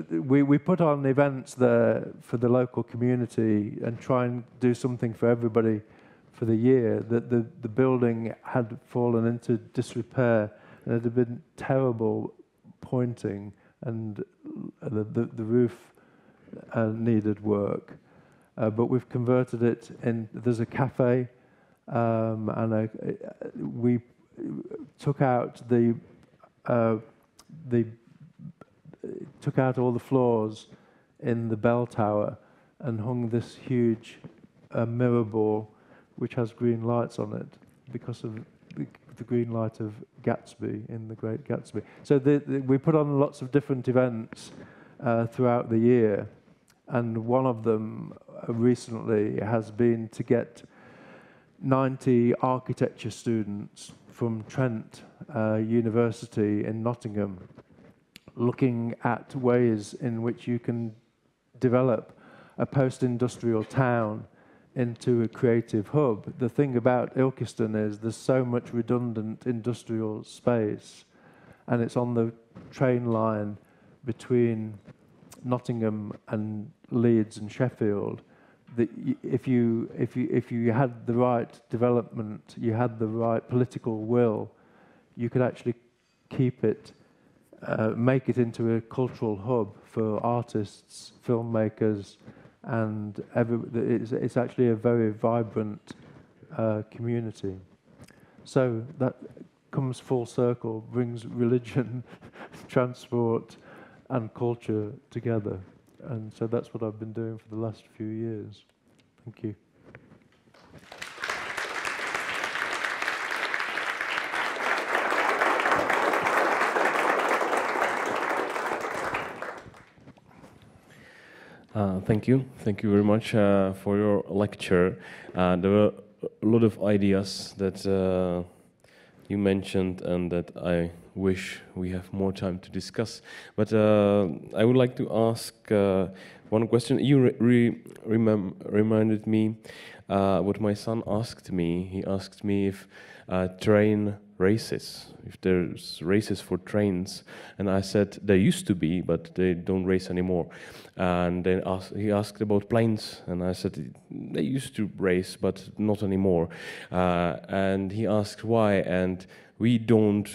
Speaker 2: we put on events there for the local community and try and do something for everybody for the year. The building had fallen into disrepair, and it had been terrible pointing, and the roof needed work. But we've converted it in. There's a cafe, and we took out took out all the floors in the bell tower and hung this huge mirror ball, which has green lights on it because of the green light of Gatsby in The Great Gatsby. So we put on lots of different events throughout the year, and one of them recently has been to get 90 architecture students from Trent University in Nottingham, looking at ways in which you can develop a post-industrial town into a creative hub. The thing about Ilkeston is there's so much redundant industrial space, and it's on the train line between Nottingham and Leeds and Sheffield. That if you had the right development, you had the right political will, you could actually keep it, make it into a cultural hub for artists, filmmakers, and it's actually a very vibrant community. So that comes full circle, brings religion, transport, and culture together. And so that's what I've been doing for the last few years. Thank you.
Speaker 1: Thank you. Thank you very much for your lecture. There were a lot of ideas that you mentioned and that I wish we have more time to discuss. But I would like to ask one question. You reminded me what my son asked me. He asked me if train races, if there's races for trains, and I said there used to be, but they don't race anymore. And then he asked about planes, and I said they used to race, but not anymore. And he asked why, and we don't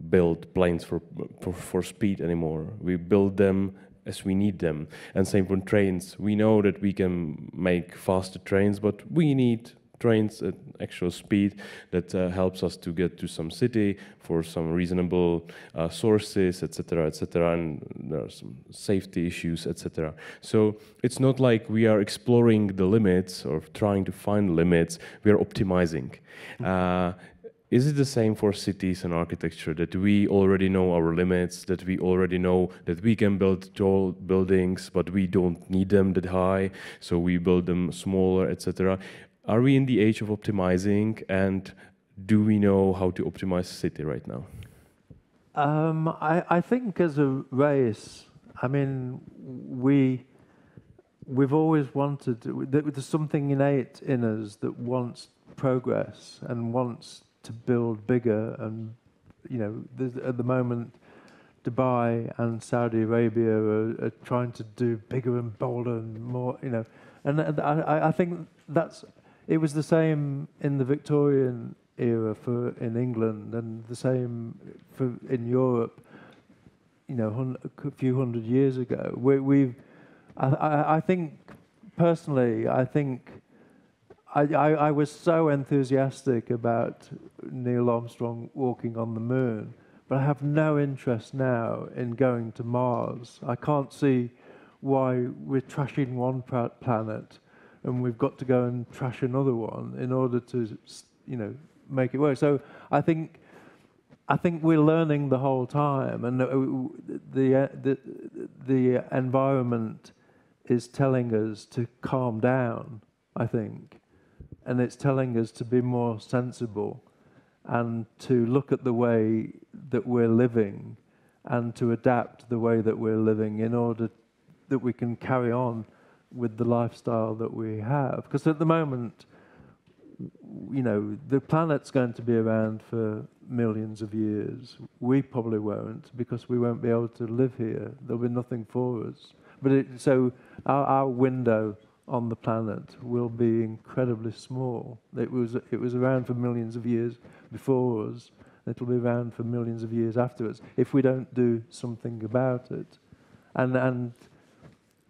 Speaker 1: build planes for speed anymore. We build them as we need them. And same for trains. We know that we can make faster trains, but we need trains at actual speed that helps us to get to some city for some reasonable sources, etc., etc., and there are some safety issues, etc. So it's not like we are exploring the limits or trying to find limits, we are optimizing. Is it the same for cities and architecture, that we already know our limits, that we already know that we can build tall buildings, but we don't need them that high, so we build them smaller, etc.? Are we in the age of optimizing, and do we know how to optimize a city right now?
Speaker 2: I think as a race, I mean, we've always wanted, there's something innate in us that wants progress and wants to build bigger. And, you know, at the moment, Dubai and Saudi Arabia are trying to do bigger and bolder and more, you know. And I think it was the same in the Victorian era in England, and the same in Europe, you know, a few hundred years ago. I think, personally, I was so enthusiastic about Neil Armstrong walking on the moon, but I have no interest now in going to Mars. I can't see why we're trashing one planet and we've got to go and trash another one in order to, you know, make it work. So I think we're learning the whole time, and the environment is telling us to calm down, I think. And it's telling us to be more sensible and to look at the way that we're living and to adapt the way that we're living in order that we can carry on with the lifestyle that we have. Because at the moment, you know, the planet's going to be around for millions of years. We probably won't, because we won't be able to live here. There'll be nothing for us. So our window on the planet will be incredibly small. It was around for millions of years before us. It'll be around for millions of years after us if we don't do something about it. And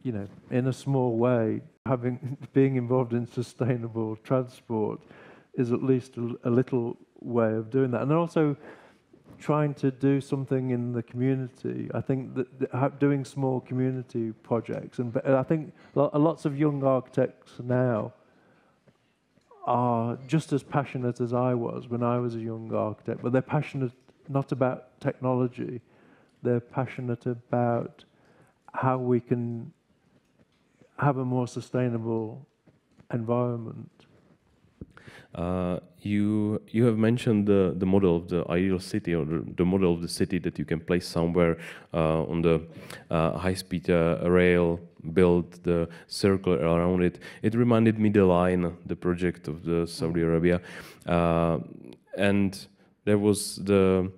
Speaker 2: you know, in a small way, being involved in sustainable transport is at least a little way of doing that. And also trying to do something in the community. I think that doing small community projects, and I think lots of young architects now are just as passionate as I was when I was a young architect, but they're passionate not about technology, they're passionate about how we can have a more sustainable environment.
Speaker 1: You have mentioned the model of the ideal city, or the model of the city that you can place somewhere on the high-speed rail, build the circle around it. It reminded me the line, the project of the Saudi Arabia, and there was the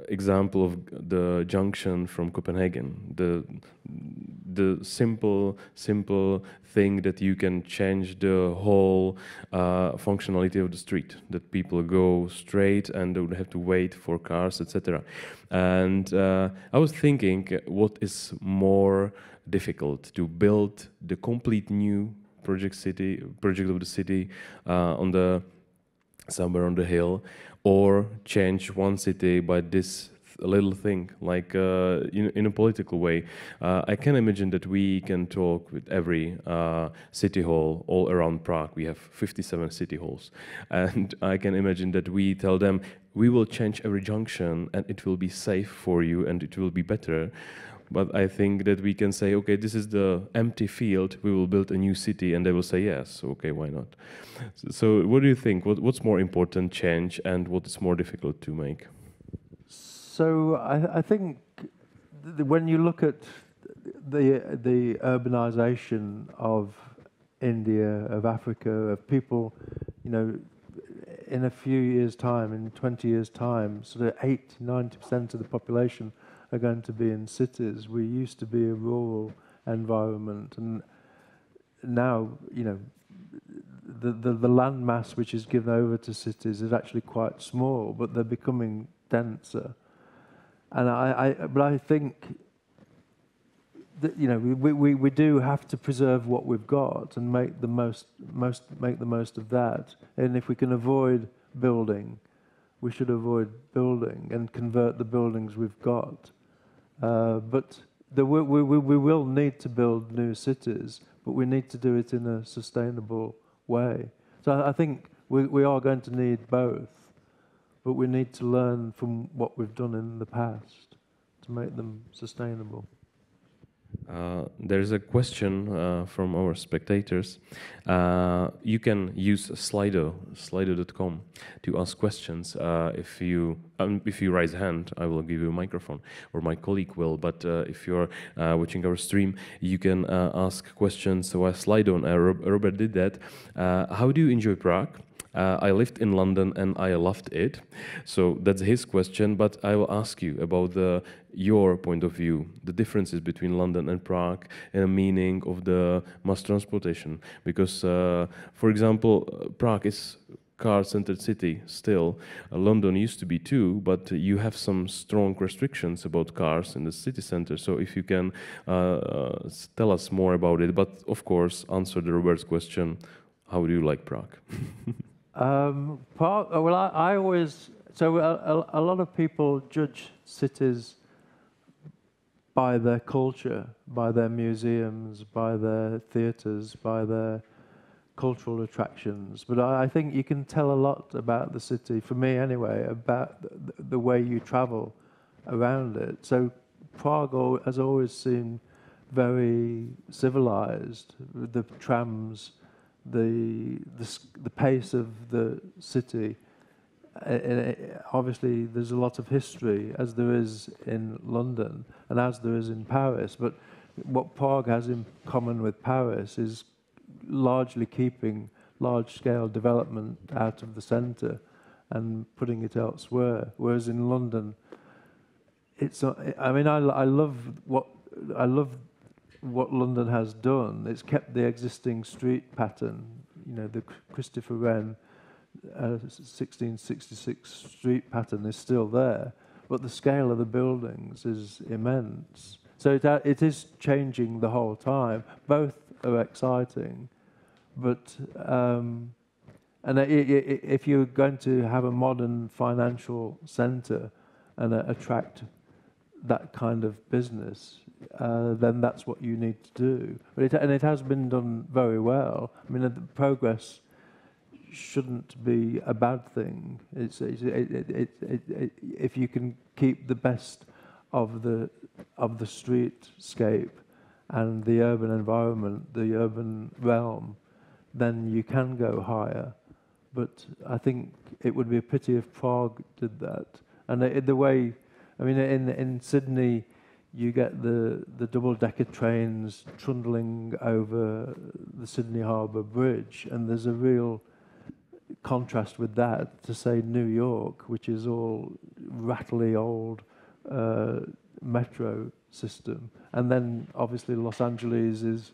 Speaker 1: example of the junction from Copenhagen, the simple thing that you can change the whole functionality of the street, that people go straight and don't have to wait for cars, etc. And I was thinking, what is more difficult, to build the complete new project of the city somewhere on the hill, or change one city by this little thing, like in a political way. I can imagine that we can talk with every city hall all around Prague. We have 57 city halls, and I can imagine that we tell them, we will change every junction and it will be safe for you and it will be better. But I think that we can say, okay, this is the empty field, we will build a new city, and they will say yes, okay, why not? So what do you think? What's more important, change, and what is more difficult to make?
Speaker 2: So I think when you look at the urbanization of India, of Africa, of people, you know, in a few years' time, in 20 years' time, sort of 80–90% of the population are going to be in cities. We used to be a rural environment, and now, you know, the land mass which is given over to cities is actually quite small, but they're becoming denser. And but I think that, you know, we do have to preserve what we've got and make the most of that. And if we can avoid building, we should avoid building and convert the buildings we've got. But we will need to build new cities, but we need to do it in a sustainable way. So I think we are going to need both, but we need to learn from what we've done in the past to make them sustainable.
Speaker 1: There's a question from our spectators. You can use Slido.com to ask questions. If you raise a hand, I will give you a microphone, or my colleague will. But if you're watching our stream, you can ask questions via Slido. Robert did that. How do you enjoy Prague? I lived in London and I loved it. So that's his question, but I will ask you about your point of view, the differences between London and Prague and the meaning of the mass transportation. Because, for example, Prague is car-centered city still. London used to be too, but you have some strong restrictions about cars in the city center. So if you can tell us more about it, but of course answer the Robert's question, how do you like Prague?
Speaker 2: Well, I always, so a lot of people judge cities by their culture, by their museums, by their theatres, by their cultural attractions. But I think you can tell a lot about the city, for me anyway, about the way you travel around it. So Prague has always seemed very civilized, with the trams, the pace of the city. Obviously, there's a lot of history, as there is in London and as there is in Paris. But what Prague has in common with Paris is largely keeping large-scale development out of the centre and putting it elsewhere. Whereas in London, it's. I mean, I love what London has done. It's kept the existing street pattern, you know, the Christopher Wren 1666 street pattern is still there, but the scale of the buildings is immense. So it is changing the whole time. Both are exciting, but and if you're going to have a modern financial centre and attract that kind of business, then that's what you need to do. But it has been done very well. I mean, the progress shouldn't be a bad thing. If you can keep the best of the streetscape and the urban environment, the urban realm, then you can go higher. But I think it would be a pity if Prague did that. And the way, I mean, in Sydney, you get the double-decker trains trundling over the Sydney Harbour Bridge, and there's a real contrast with that to, say, New York, which is all rattly old metro system. And then, obviously, Los Angeles is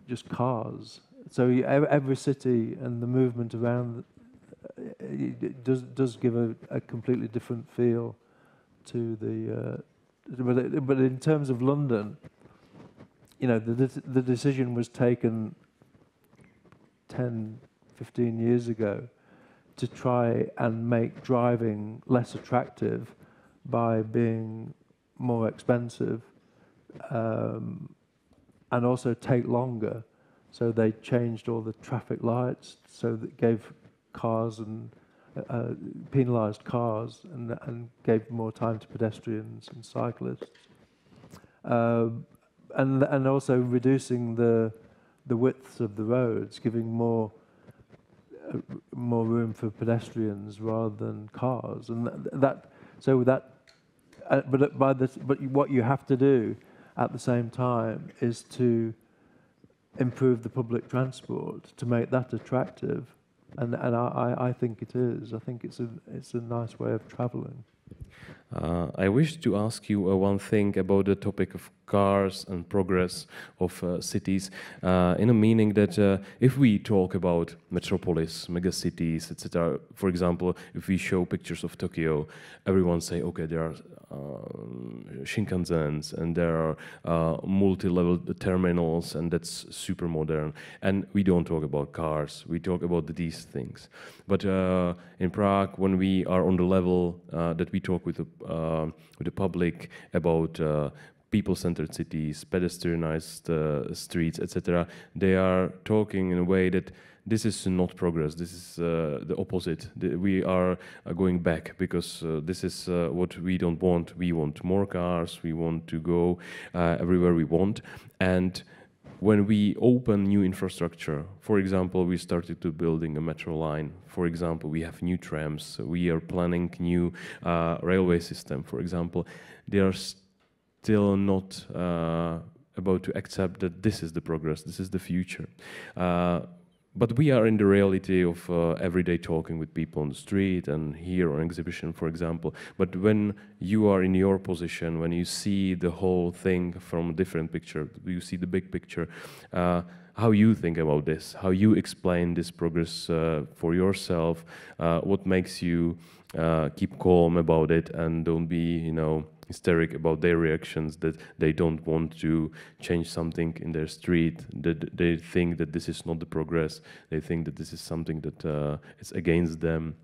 Speaker 2: just cars. So every city and the movement around it does give a completely different feel to the... But in terms of London, you know, the decision was taken 10, 15 years ago to try and make driving less attractive by being more expensive and also take longer. So they changed all the traffic lights, so that gave cars and penalised cars and gave more time to pedestrians and cyclists, and also reducing the widths of the roads, giving more room for pedestrians rather than cars, and but what you have to do at the same time is to improve the public transport to make that attractive. And I think it is. I think it's a nice way of travelling.
Speaker 1: I wish to ask you one thing about the topic of cars and progress of cities, in a meaning that if we talk about metropolis, megacities, etc., for example, if we show pictures of Tokyo, everyone say, okay, there are Shinkansens and there are multi-level terminals, and that's super modern. And we don't talk about cars, we talk about these things. But in Prague, when we are on the level that we talk with the public about people-centered cities, pedestrianized streets, etc. They are talking in a way that this is not progress. This is the opposite. We are going back because this is what we don't want. We want more cars. We want to go everywhere we want. And when we open new infrastructure, for example, we started to building a metro line. For example, we have new trams. We are planning new railway system. For example, they are still not about to accept that this is the progress. This is the future. But we are in the reality of everyday talking with people on the street and here on exhibition, for example. But when you are in your position, when you see the whole thing from a different picture, you see the big picture, how you think about this, how you explain this progress for yourself, what makes you keep calm about it and don't be, you know, hysteric about their reactions, that they don't want to change something in their street, that they think that this is not the progress, they think that this is something that is against them.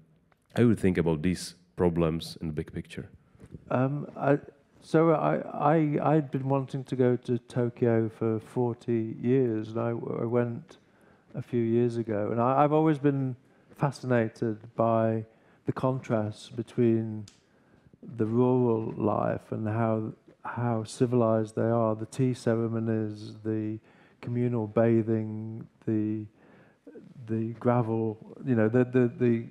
Speaker 1: I would think about these problems in the big picture.
Speaker 2: I'd been wanting to go to Tokyo for 40 years, and I went a few years ago, and I've always been fascinated by the contrast between the rural life and how civilized they are, the tea ceremonies, the communal bathing, the gravel, you know, the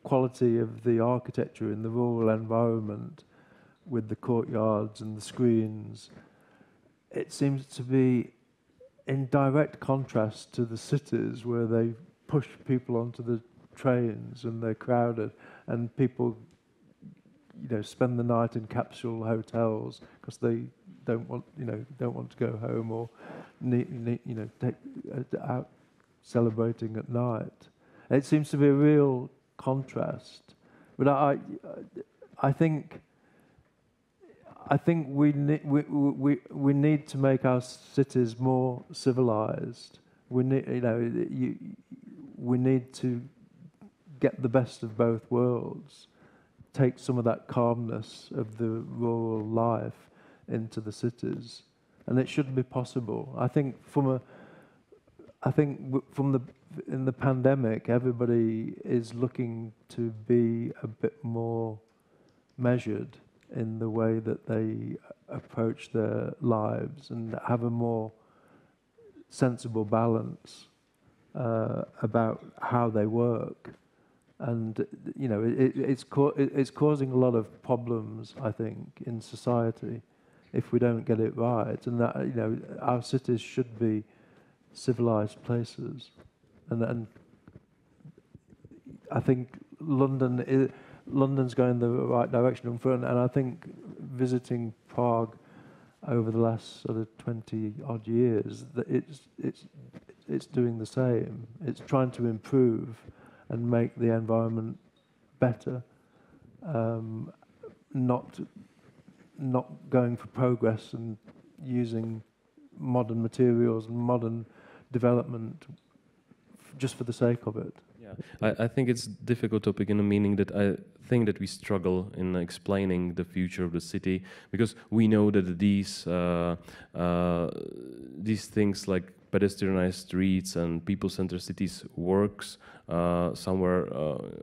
Speaker 2: quality of the architecture in the rural environment with the courtyards and the screens. It seems to be in direct contrast to the cities where they push people onto the trains and they're crowded, and people, you know, spend the night in capsule hotels because they don't want to go home or take out celebrating at night. It seems to be a real contrast, but I think we need to make our cities more civilized. We need to get the best of both worlds, take some of that calmness of the rural life into the cities, and it should be possible. I think in the pandemic, everybody is looking to be a bit more measured in the way that they approach their lives and have a more sensible balance about how they work. And you know, it's causing a lot of problems, I think, in society if we don't get it right. And that, you know, our cities should be civilized places. And I think London's going the right direction in front. And I think visiting Prague over the last sort of 20 odd years, that it's doing the same. It's trying to improve and make the environment better, not going for progress and using modern materials and modern development just for the sake of it.
Speaker 1: Yeah, I think it's a difficult topic in the meaning that I think that we struggle in explaining the future of the city, because we know that these things like pedestrianized streets and people-centered cities works somewhere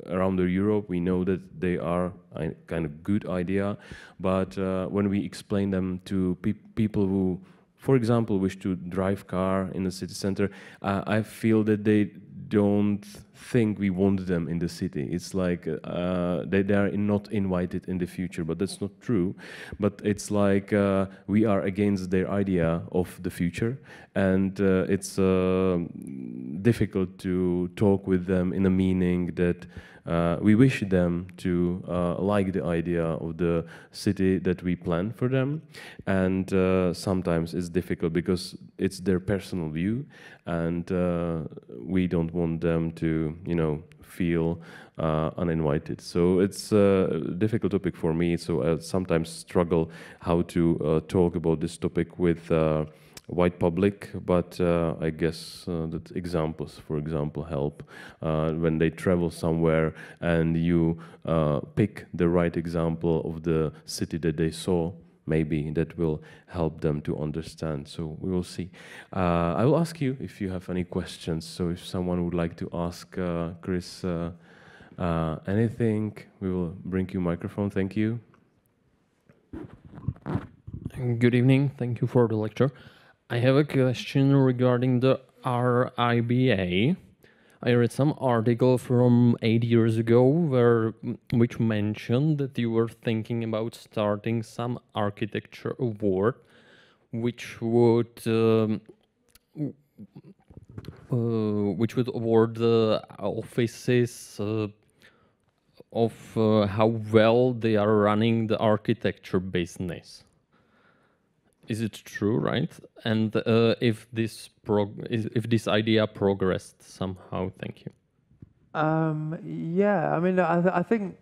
Speaker 1: around Europe. We know that they are a kind of good idea, but when we explain them to people who, for example, wish to drive car in the city center, I feel that they don't think we want them in the city. It's like they are not invited in the future, but that's not true. But it's like we are against their idea of the future, and it's difficult to talk with them in a meaning that we wish them to like the idea of the city that we plan for them, and sometimes it's difficult because it's their personal view, and we don't want them to, you know, feel uninvited. So it's a difficult topic for me. So I sometimes struggle how to talk about this topic with wide public, but I guess that examples, for example, help when they travel somewhere and you pick the right example of the city that they saw maybe that will help them to understand. So we will see. I will ask you if you have any questions. So if someone would like to ask Chris anything, we will bring you microphone. Thank you.
Speaker 3: Good evening. Thank you for the lecture. I have a question regarding the RIBA. I read some article from 8 years ago which mentioned that you were thinking about starting some architecture award, which would award the offices of how well they are running the architecture business. Is it true, right? And if this idea progressed somehow, thank you.
Speaker 2: Yeah, I mean, I think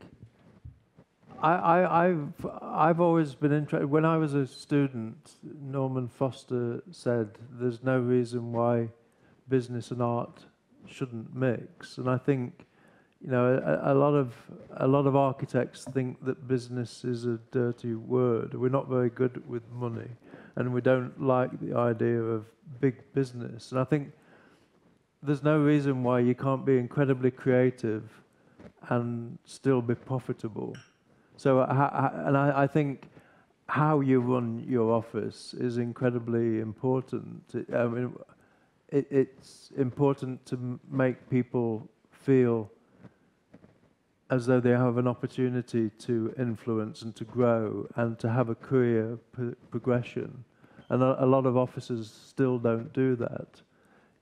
Speaker 2: I've always been interested. When I was a student, Norman Foster said, "There's no reason why business and art shouldn't mix." And I think, you know, a lot of architects think that business is a dirty word. We're not very good with money, and we don't like the idea of big business. And I think there's no reason why you can't be incredibly creative and still be profitable. So, I think how you run your office is incredibly important. I mean, it's important to make people feel as though they have an opportunity to influence and to grow and to have a career progression. And a lot of officers still don't do that.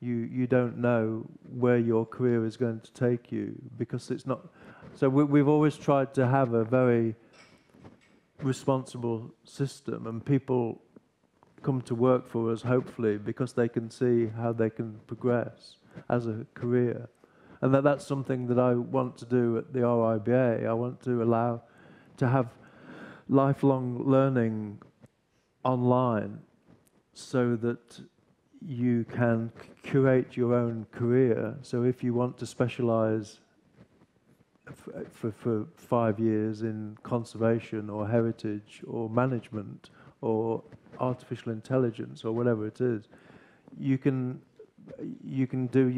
Speaker 2: You don't know where your career is going to take you because it's not. So we've always tried to have a very responsible system, and people come to work for us hopefully because they can see how they can progress as a career. And that's something that I want to do at the RIBA. I want to allow to have lifelong learning online so that you can curate your own career. So if you want to specialize for 5 years in conservation or heritage or management or artificial intelligence or whatever it is, you can do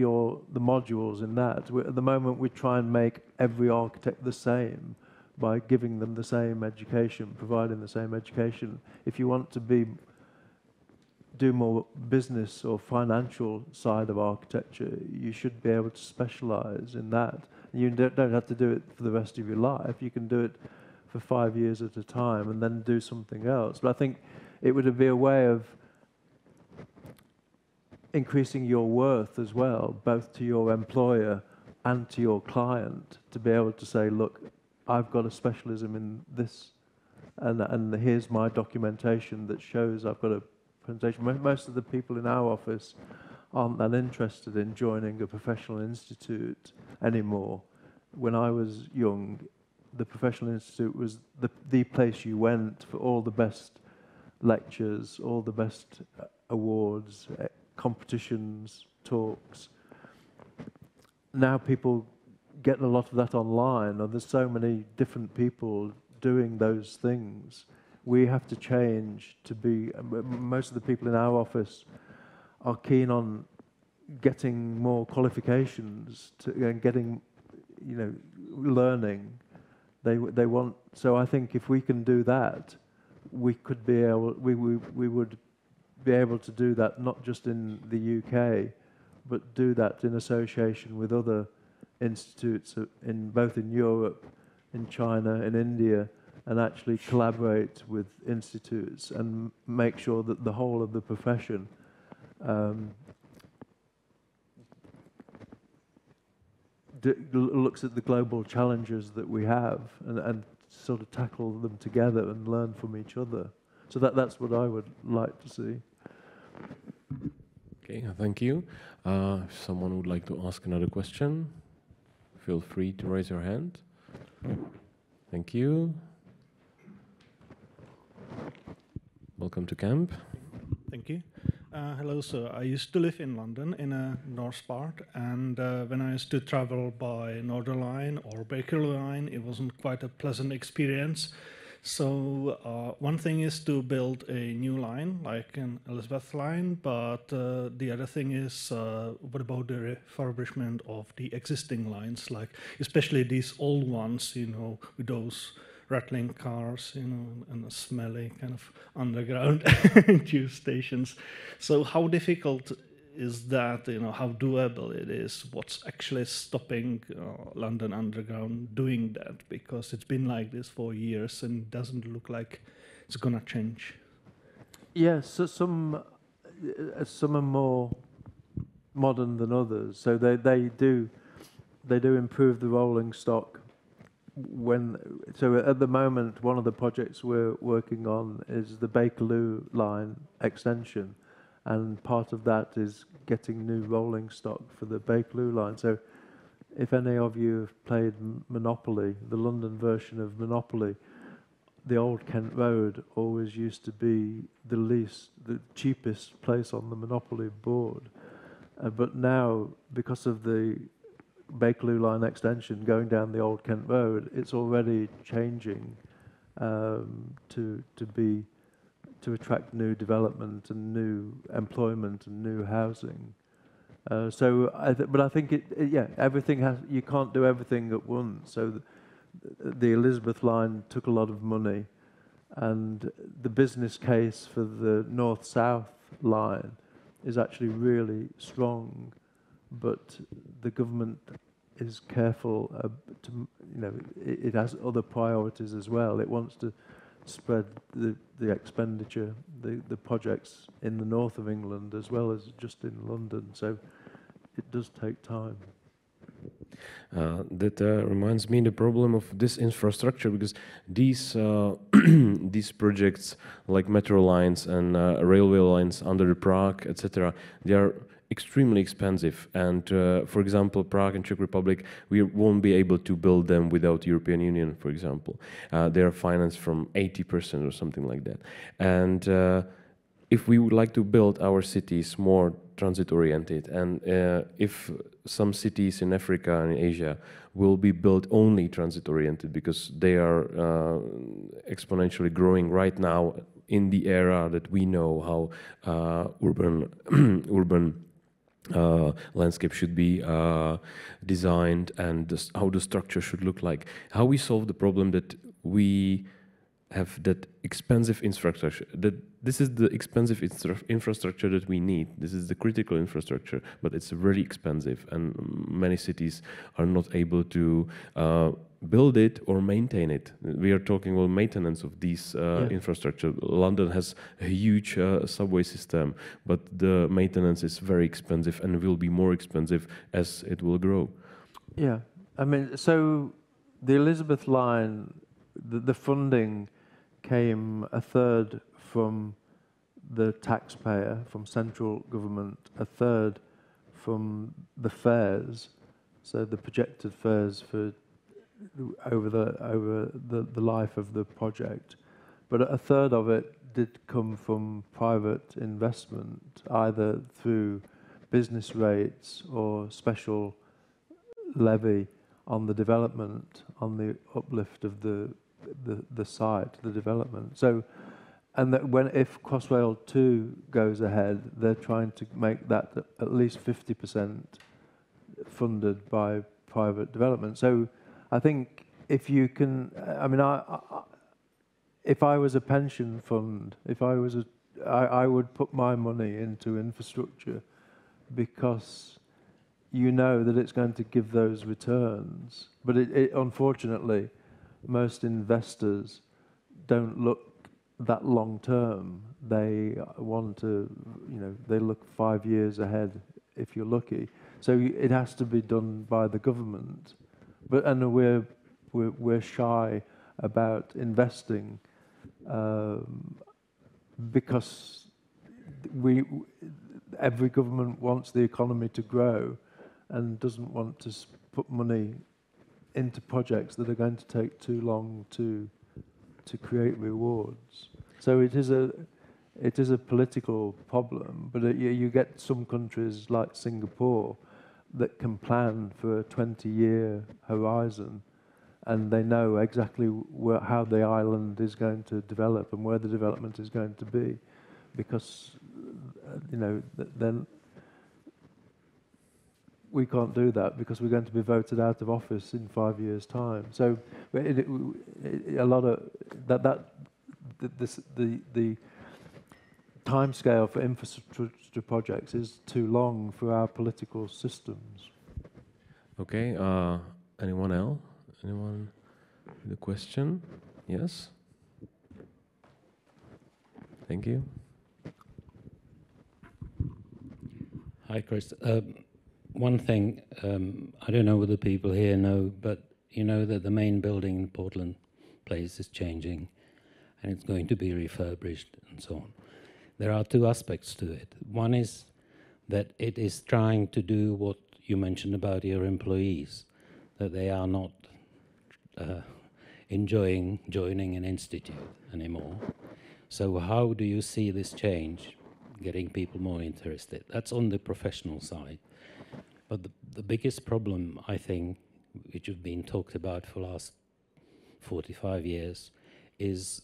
Speaker 2: the modules in that. At the moment, we try and make every architect the same by giving them the same education, providing the same education. If you want to do more business or financial side of architecture, you should be able to specialize in that. You don't have to do it for the rest of your life. You can do it for 5 years at a time and then do something else. But I think it would be a way of increasing your worth as well, both to your employer and to your client, to be able to say, look, I've got a specialism in this, and here's my documentation that shows I've got a presentation. Most of the people in our office aren't that interested in joining a professional institute anymore. When I was young, the professional institute was the place you went for all the best lectures, all the best awards, competitions, talks. Now people get a lot of that online, and there's so many different people doing those things. We have to change to be. Most of the people in our office are keen on getting more qualifications and getting, learning. They want. So I think if we can do that, we could be able. We would be able to do that not just in the UK, but do that in association with other institutes both in Europe, in China, in India, and actually collaborate with institutes and make sure that the whole of the profession looks at the global challenges that we have and sort of tackle them together and learn from each other. So that's what I would like to see.
Speaker 1: Okay, thank you. If someone would like to ask another question, feel free to raise your hand. Thank you. Welcome to camp.
Speaker 4: Thank you. Hello, sir. I used to live in London in a north part, and when I used to travel by Northern Line or Baker Line, it wasn't quite a pleasant experience So one thing is to build a new line, like an Elizabeth line, but the other thing is what about the refurbishment of the existing lines, like especially these old ones, you know, with those rattling cars, you know, and the smelly kind of underground tube stations. So how difficult is that, you know, how doable it is? What's actually stopping London Underground doing that? Because it's been like this for years and it doesn't look like it's gonna change.
Speaker 2: Yes, so some are more modern than others. So they do improve the rolling stock. So at the moment, one of the projects we're working on is the Bakerloo line extension, and part of that is getting new rolling stock for the Bakerloo line. So if any of you have played Monopoly, the London version of Monopoly, the Old Kent Road always used to be the cheapest place on the Monopoly board. But now, because of the Bakerloo line extension going down the Old Kent Road, it's already changing to attract new development and new employment and new housing. But I think everything has. You can't do everything at once. So the Elizabeth line took a lot of money, and the business case for the North-South line is actually really strong, but the government is careful it has other priorities as well. It wants to spread the expenditure, the projects in the north of England as well as just in London. So it does take time.
Speaker 1: That reminds me the problem of this infrastructure, because these these projects like metro lines and railway lines under Prague, etc., they are extremely expensive. And for example, Prague and Czech Republic, we won't be able to build them without European Union, for example. They are financed from 80% or something like that. And if we would like to build our cities more transit-oriented, and if some cities in Africa and Asia will be built only transit-oriented because they are exponentially growing right now in the era that we know how urban landscape should be designed and how the structure should look like. How we solve the problem that we have that expensive infrastructure, that this is the expensive infrastructure that we need. This is the critical infrastructure, but it's very expensive, and many cities are not able to build it or maintain it. We are talking about maintenance of these infrastructure. London has a huge subway system, but the maintenance is very expensive and will be more expensive as it will grow.
Speaker 2: Yeah, I mean, so the Elizabeth line, the funding came a third from the taxpayer, from central government, a third from the fares, so the projected fares for over the life of the project, but a third of it did come from private investment, either through business rates or special levy on the development, on the uplift of the site, the development. So, and that if Crossrail 2 goes ahead, they're trying to make that at least 50% funded by private development. So I think if you can, I mean, if I was a pension fund, I would put my money into infrastructure because you know that it's going to give those returns. But it unfortunately, most investors don't look that long term. They want to, they look 5 years ahead if you're lucky. So it has to be done by the government. And we're shy about investing because every government wants the economy to grow and doesn't want to put money into projects that are going to take too long to create rewards. So it is a political problem, but you get some countries like Singapore that can plan for a 20-year horizon and they know exactly how the island is going to develop and where the development is going to be, because then we can't do that because we're going to be voted out of office in 5 years' time. So a lot of the timescale for infrastructure projects is too long for our political systems.
Speaker 1: Okay. Anyone else? Anyone with a question? Yes. Thank you.
Speaker 5: Hi, Chris. One thing, I don't know whether people here know, but you know that the main building in Portland Place is changing and it's going to be refurbished and so on. There are two aspects to it. One is that it is trying to do what you mentioned about your employees, that they are not enjoying joining an institute anymore. So how do you see this change, getting people more interested? That's on the professional side. But the biggest problem, I think, which have been talked about for the last 45 years, is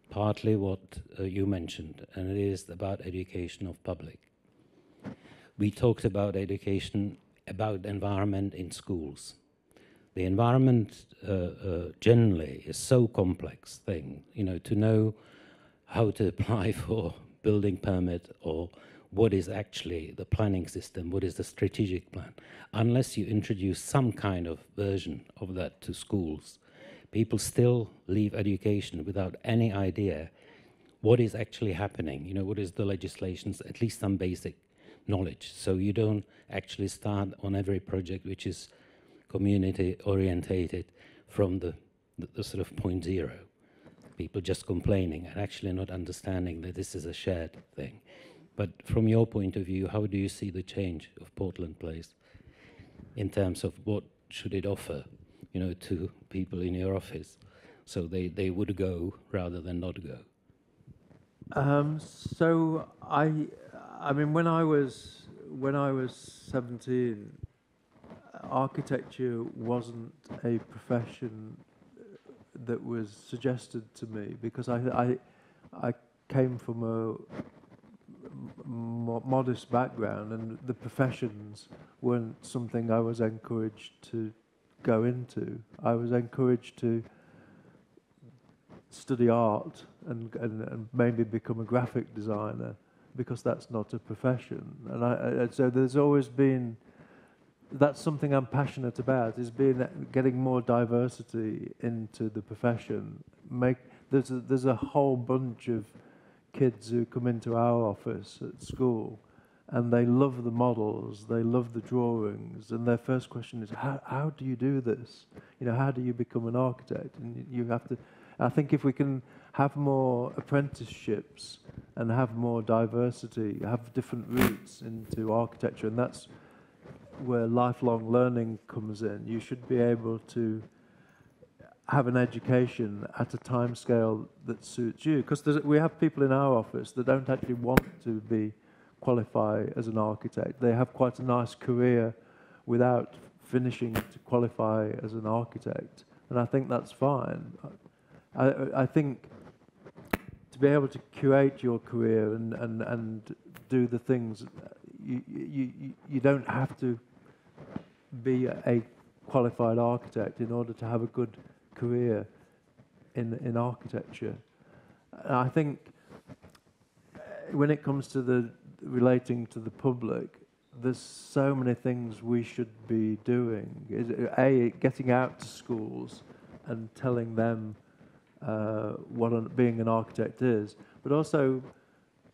Speaker 5: partly what you mentioned, and it is about education of public. We talked about education, about environment in schools. The environment generally is so complex thing, to know how to apply for building permit or what is actually the planning system, what is the strategic plan. Unless you introduce some kind of version of that to schools, people still leave education without any idea what is actually happening, what is the legislations, at least some basic knowledge. So you don't actually start on every project which is community orientated from the sort of point zero. People just complaining and actually not understanding that this is a shared thing. But from your point of view, how do you see the change of Portland Place in terms of what should it offer, to people in your office, so they would go rather than not go?
Speaker 2: So I mean, when I was 17, architecture wasn't a profession that was suggested to me, because I came from a modest background, and the professions weren't something I was encouraged to go into. I was encouraged to study art and maybe become a graphic designer, because that's not a profession. And so there's always been, that's something I'm passionate about, is getting more diversity into the profession. There's a whole bunch of kids who come into our office at school, and they love the models, they love the drawings, and their first question is, how do you do this? How do you become an architect? And you have to, I think if we can have more apprenticeships and have more diversity, have different routes into architecture, and that's where lifelong learning comes in. You should be able to have an education at a time scale that suits you, because we have people in our office that don't actually want to qualify as an architect. They have quite a nice career without finishing to qualify as an architect, and I think that's fine. I think to be able to curate your career and do the things, you don't have to be a qualified architect in order to have a good career in architecture. And I think when it comes to relating to the public, there's so many things we should be doing. Getting out to schools and telling them what being an architect is, but also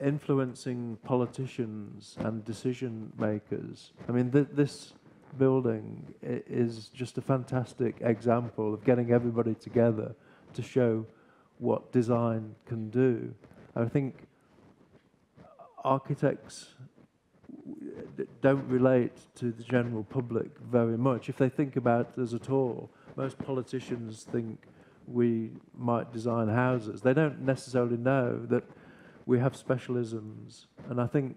Speaker 2: influencing politicians and decision makers. I mean, this building is just a fantastic example of getting everybody together to show what design can do. I think architects don't relate to the general public very much. If they think about us at all, most politicians think we might design houses. They don't necessarily know that we have specialisms, and I think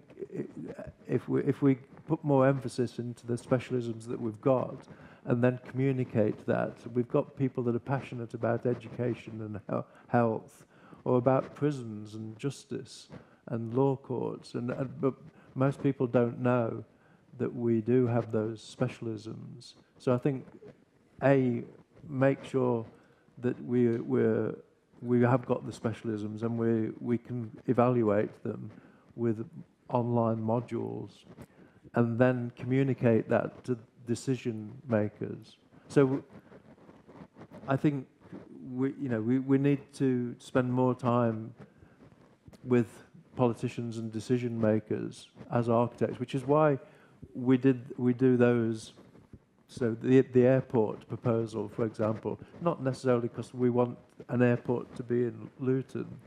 Speaker 2: if we put more emphasis into the specialisms that we've got and then communicate that. We've got people that are passionate about education and health, or about prisons and justice and law courts, but most people don't know that we do have those specialisms. So I think, make sure that we have got the specialisms, and we can evaluate them with online modules, and then communicate that to decision makers. So I think we need to spend more time with politicians and decision makers as architects, which is why we do those. So the airport proposal, for example, not necessarily because we want an airport to be in Luton.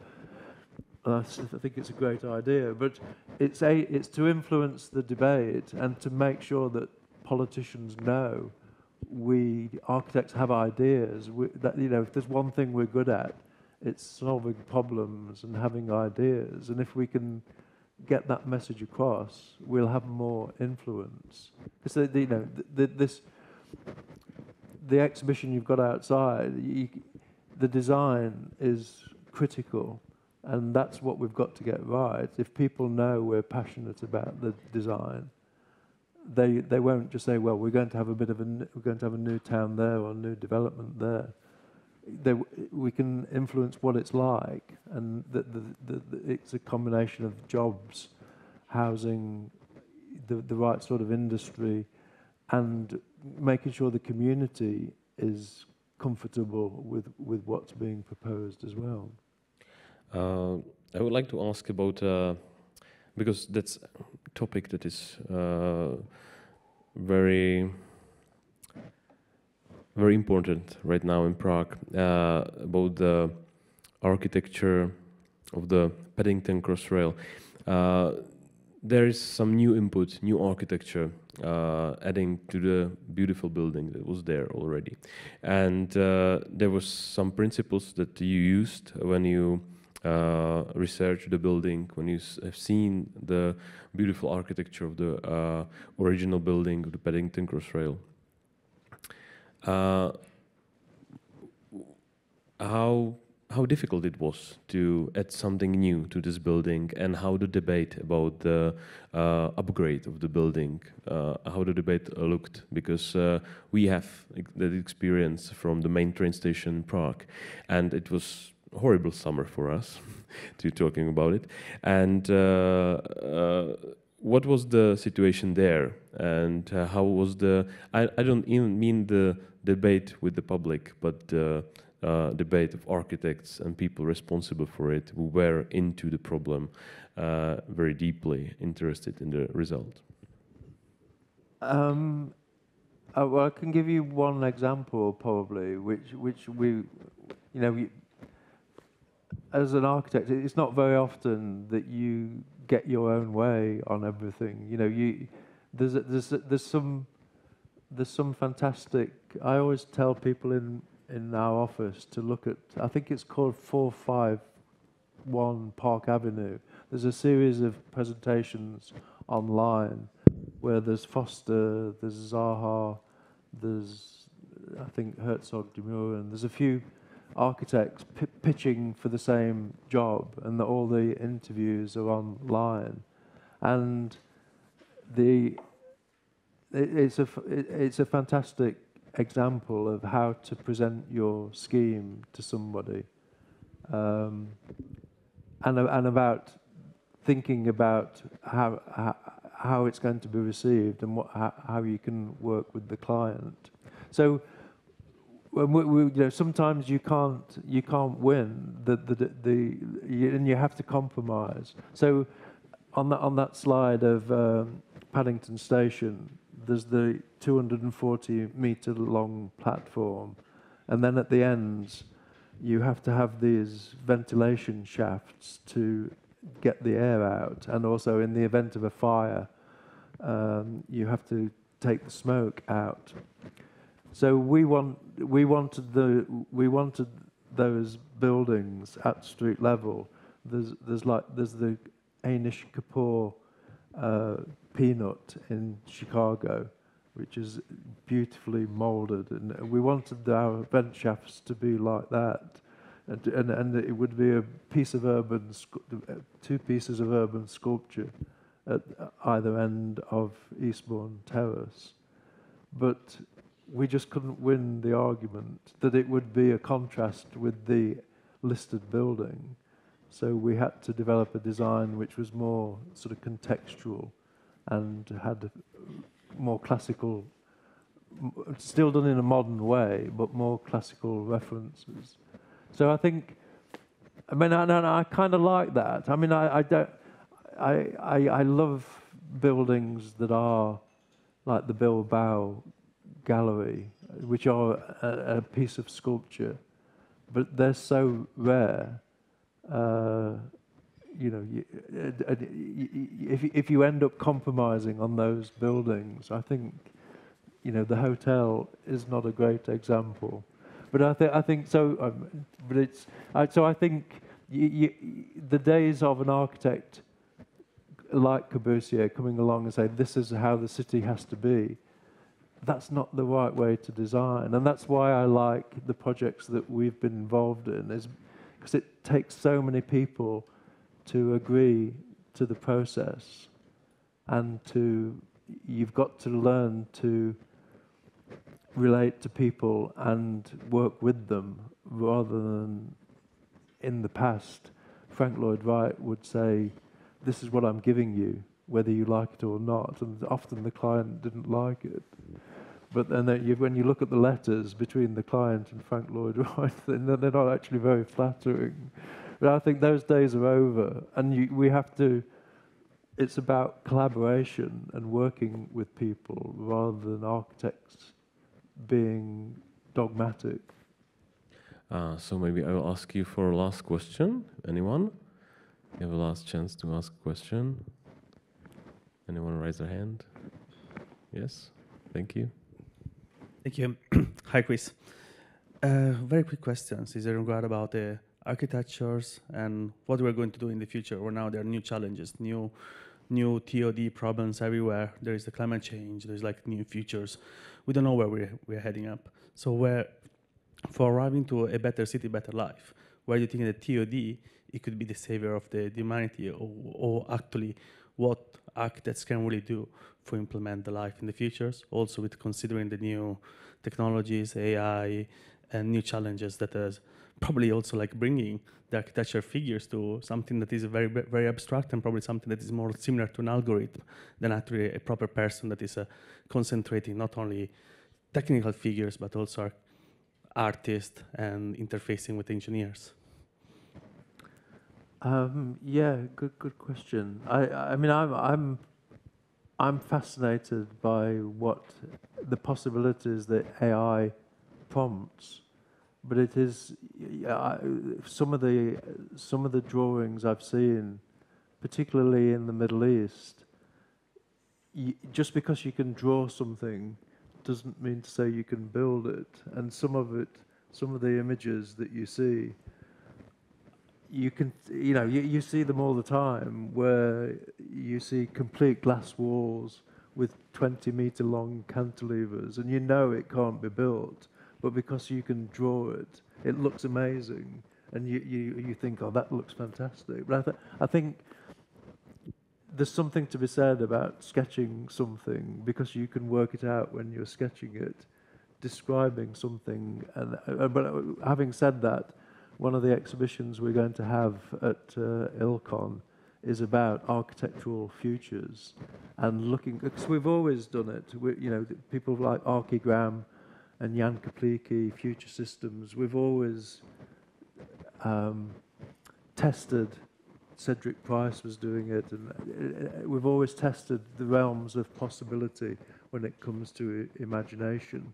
Speaker 2: I think it's a great idea, but it's to influence the debate and to make sure that politicians know we architects have ideas. That if there's one thing we're good at, it's solving problems and having ideas. And if we can get that message across, we'll have more influence. Because the exhibition you've got outside, the design is critical, and that's what we've got to get right. If people know we're passionate about the design, they won't just say, well, we're going to have a new town there or a new development there. We can influence what it's like, and it's a combination of jobs, housing, the right sort of industry, and making sure the community is comfortable with what's being proposed as well.
Speaker 1: I would like to ask about, because that's a topic that is very important right now in Prague, about the architecture of the Paddington Crossrail. There is some new input, new architecture, adding to the beautiful building that was there already. And there was some principles that you used when you researched the building, when you have seen the beautiful architecture of the original building of the Paddington Crossrail. How difficult it was to add something new to this building, and how the debate about the upgrade of the building, how the debate looked, because we have that experience from the main train station in Prague, and it was a horrible summer for us to talking about it. And what was the situation there, and how was I don't even mean the debate with the public, but the debate of architects and people responsible for it, who were into the problem, very deeply interested in the result?
Speaker 2: Well, I can give you one example, probably, which we, as an architect, it's not very often that you get your own way on everything. There's some fantastic. I always tell people in our office to look at, I think it's called 451 Park Avenue. There's a series of presentations online where there's Foster, there's Zaha, there's, I think, Herzog de Meuron. There's a few architects pitching for the same job, and all the interviews are online. And it's a fantastic example of how to present your scheme to somebody, and about thinking about how it's going to be received, and how you can work with the client. So sometimes you can't win and you have to compromise. So on that slide of Paddington Station, there's the 240-meter long platform, and then at the ends you have to have these ventilation shafts to get the air out, and also in the event of a fire you have to take the smoke out. So we wanted those buildings at street level. There's the Anish Kapoor Peanut in Chicago, which is beautifully moulded, and we wanted our vent shafts to be like that, and it would be a piece of two pieces of urban sculpture at either end of Eastbourne Terrace, but we just couldn't win the argument that it would be a contrast with the listed building. So we had to develop a design which was more sort of contextual and had more classical, still done in a modern way, but more classical references. So I think, I mean, I kind of like that. I mean, I love buildings that are like the Bilbao Gallery, which are a piece of sculpture, but they're so rare. You know, if you end up compromising on those buildings, I think, you know, the hotel is not a great example. But I think so. But it's so I think the days of an architect like Corbusier coming along and say this is how the city has to be, that's not the right way to design, and that's why I like the projects that we've been involved in, is because it takes so many people to agree to the process, and you've got to learn to relate to people and work with them, rather than in the past Frank Lloyd Wright would say, this is what I'm giving you, whether you like it or not, and often the client didn't like it. But then when you look at the letters between the client and Frank Lloyd Wright, they're not actually very flattering. But I think those days are over, and we have to. It's about collaboration and working with people rather than architects being dogmatic.
Speaker 1: So maybe I will ask you for a last question. Anyone? You have a last chance to ask a question. Anyone raise their hand? Yes? Thank you.
Speaker 6: Thank you. Hi, Chris. Very quick questions. Is there regard about the architectures and what we're going to do in the future? Or now there are new challenges, new TOD problems everywhere. There is the climate change. There's like new futures. We don't know where we're heading up. So for arriving to a better city, better life, where do you think that TOD it could be the savior of the humanity, or actually what architects can really do for implement the life in the futures, also with considering the new technologies, AI, and new challenges that is probably also like bringing the architecture figures to something that is very, very abstract, and probably something that is more similar to an algorithm than actually a proper person that is concentrating not only technical figures, but also artists and interfacing with engineers.
Speaker 2: Yeah, good question. I mean, I'm fascinated by what the possibilities that AI prompts, but it is some of the drawings I've seen, particularly in the Middle East. Just because you can draw something doesn't mean to say you can build it, and some of the images that you see. You see them all the time, where you see complete glass walls with 20-meter long cantilevers, and you know it can't be built, but because you can draw it, it looks amazing, and you think, oh, that looks fantastic. But I think there's something to be said about sketching something, because you can work it out when you're sketching it, describing something. But having said that, one of the exhibitions we're going to have at ILCON is about architectural futures, and looking, because we've always done it. People like Archigram and Jan Kapliki, Future Systems, we've always tested. Cedric Price was doing it, and we've always tested the realms of possibility when it comes to imagination.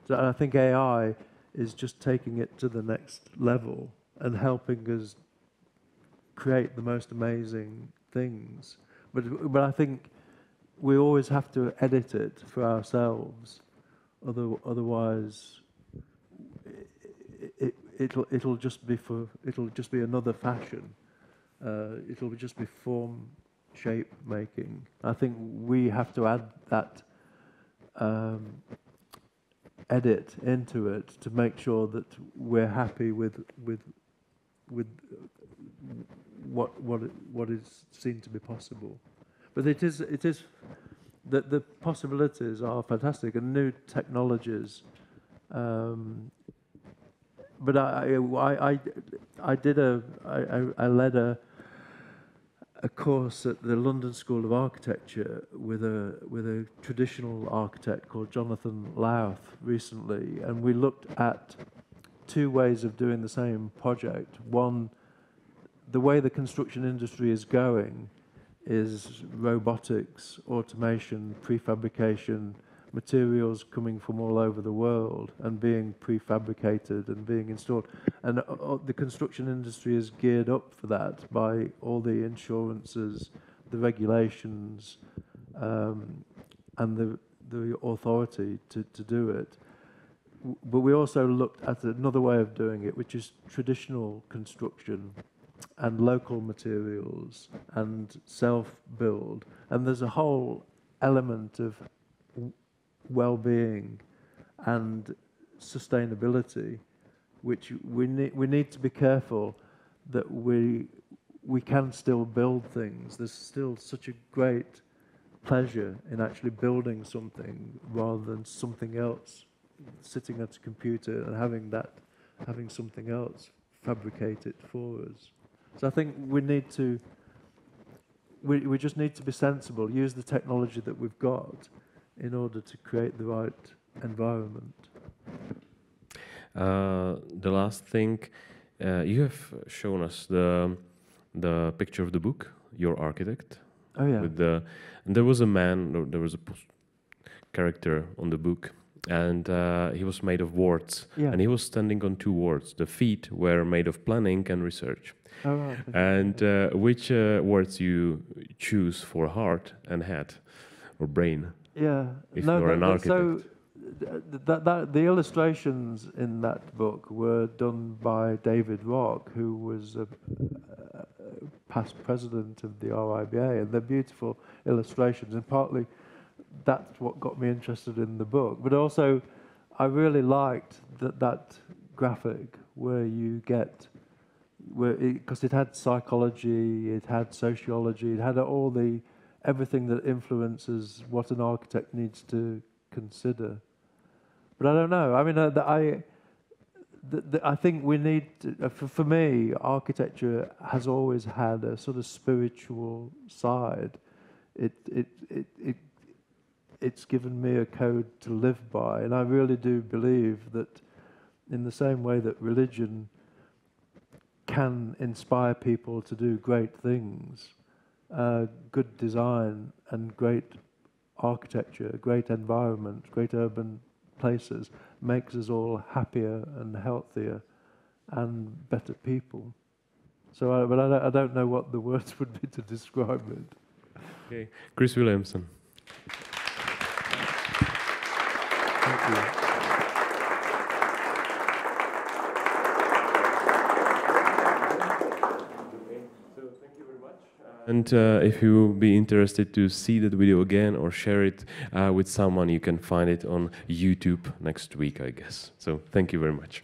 Speaker 2: So I think AI is just taking it to the next level and helping us create the most amazing things. But I think we always have to edit it for ourselves. Otherwise, it'll just be another fashion. It'll just be form, shape making. I think we have to add that edit into it to make sure that we're happy with what is seen to be possible. But it is that the possibilities are fantastic and new technologies. But I led a course at the London School of Architecture with a traditional architect called Jonathan Louth recently, and we looked at two ways of doing the same project. One, the way the construction industry is going is robotics, automation, prefabrication, materials coming from all over the world and being prefabricated and being installed. And the construction industry is geared up for that by all the insurances, the regulations, and the authority to do it. But we also looked at another way of doing it, which is traditional construction and local materials and self-build. And there's a whole element of well-being and sustainability, which we need to be careful that we can still build things. There's still such a great pleasure in actually building something rather than something else, sitting at a computer and having something else fabricate it for us. So I think we just need to be sensible, use the technology that we've got in order to create the right environment.
Speaker 1: The last thing, you have shown us the picture of the book, Your Architect.
Speaker 2: Oh yeah.
Speaker 1: And there was a man, no, there was a character on the book, and he was made of words,
Speaker 2: Yeah.
Speaker 1: and he was standing on two words. The feet were made of planning and research.
Speaker 2: Oh, right.
Speaker 1: And which words you choose for heart and head or brain?
Speaker 2: Yeah.
Speaker 1: If you're an architect.
Speaker 2: So the illustrations in that book were done by David Rock, who was a past president of the RIBA, and they're beautiful illustrations, and partly that's what got me interested in the book. But also, I really liked that graphic where you get, because it had psychology, it had sociology, it had everything that influences what an architect needs to consider. But I don't know. I mean, I think we need to, for me, architecture has always had a sort of spiritual side. It's given me a code to live by, and I really do believe that in the same way that religion can inspire people to do great things, good design and great architecture, great environment, great urban places makes us all happier and healthier and better people. So, but I don't know what the words would be to describe it.
Speaker 1: Okay, Chris Williamson.
Speaker 2: Thank you.
Speaker 1: And if you be interested to see that video again or share it with someone, you can find it on YouTube next week, I guess. So thank you very much.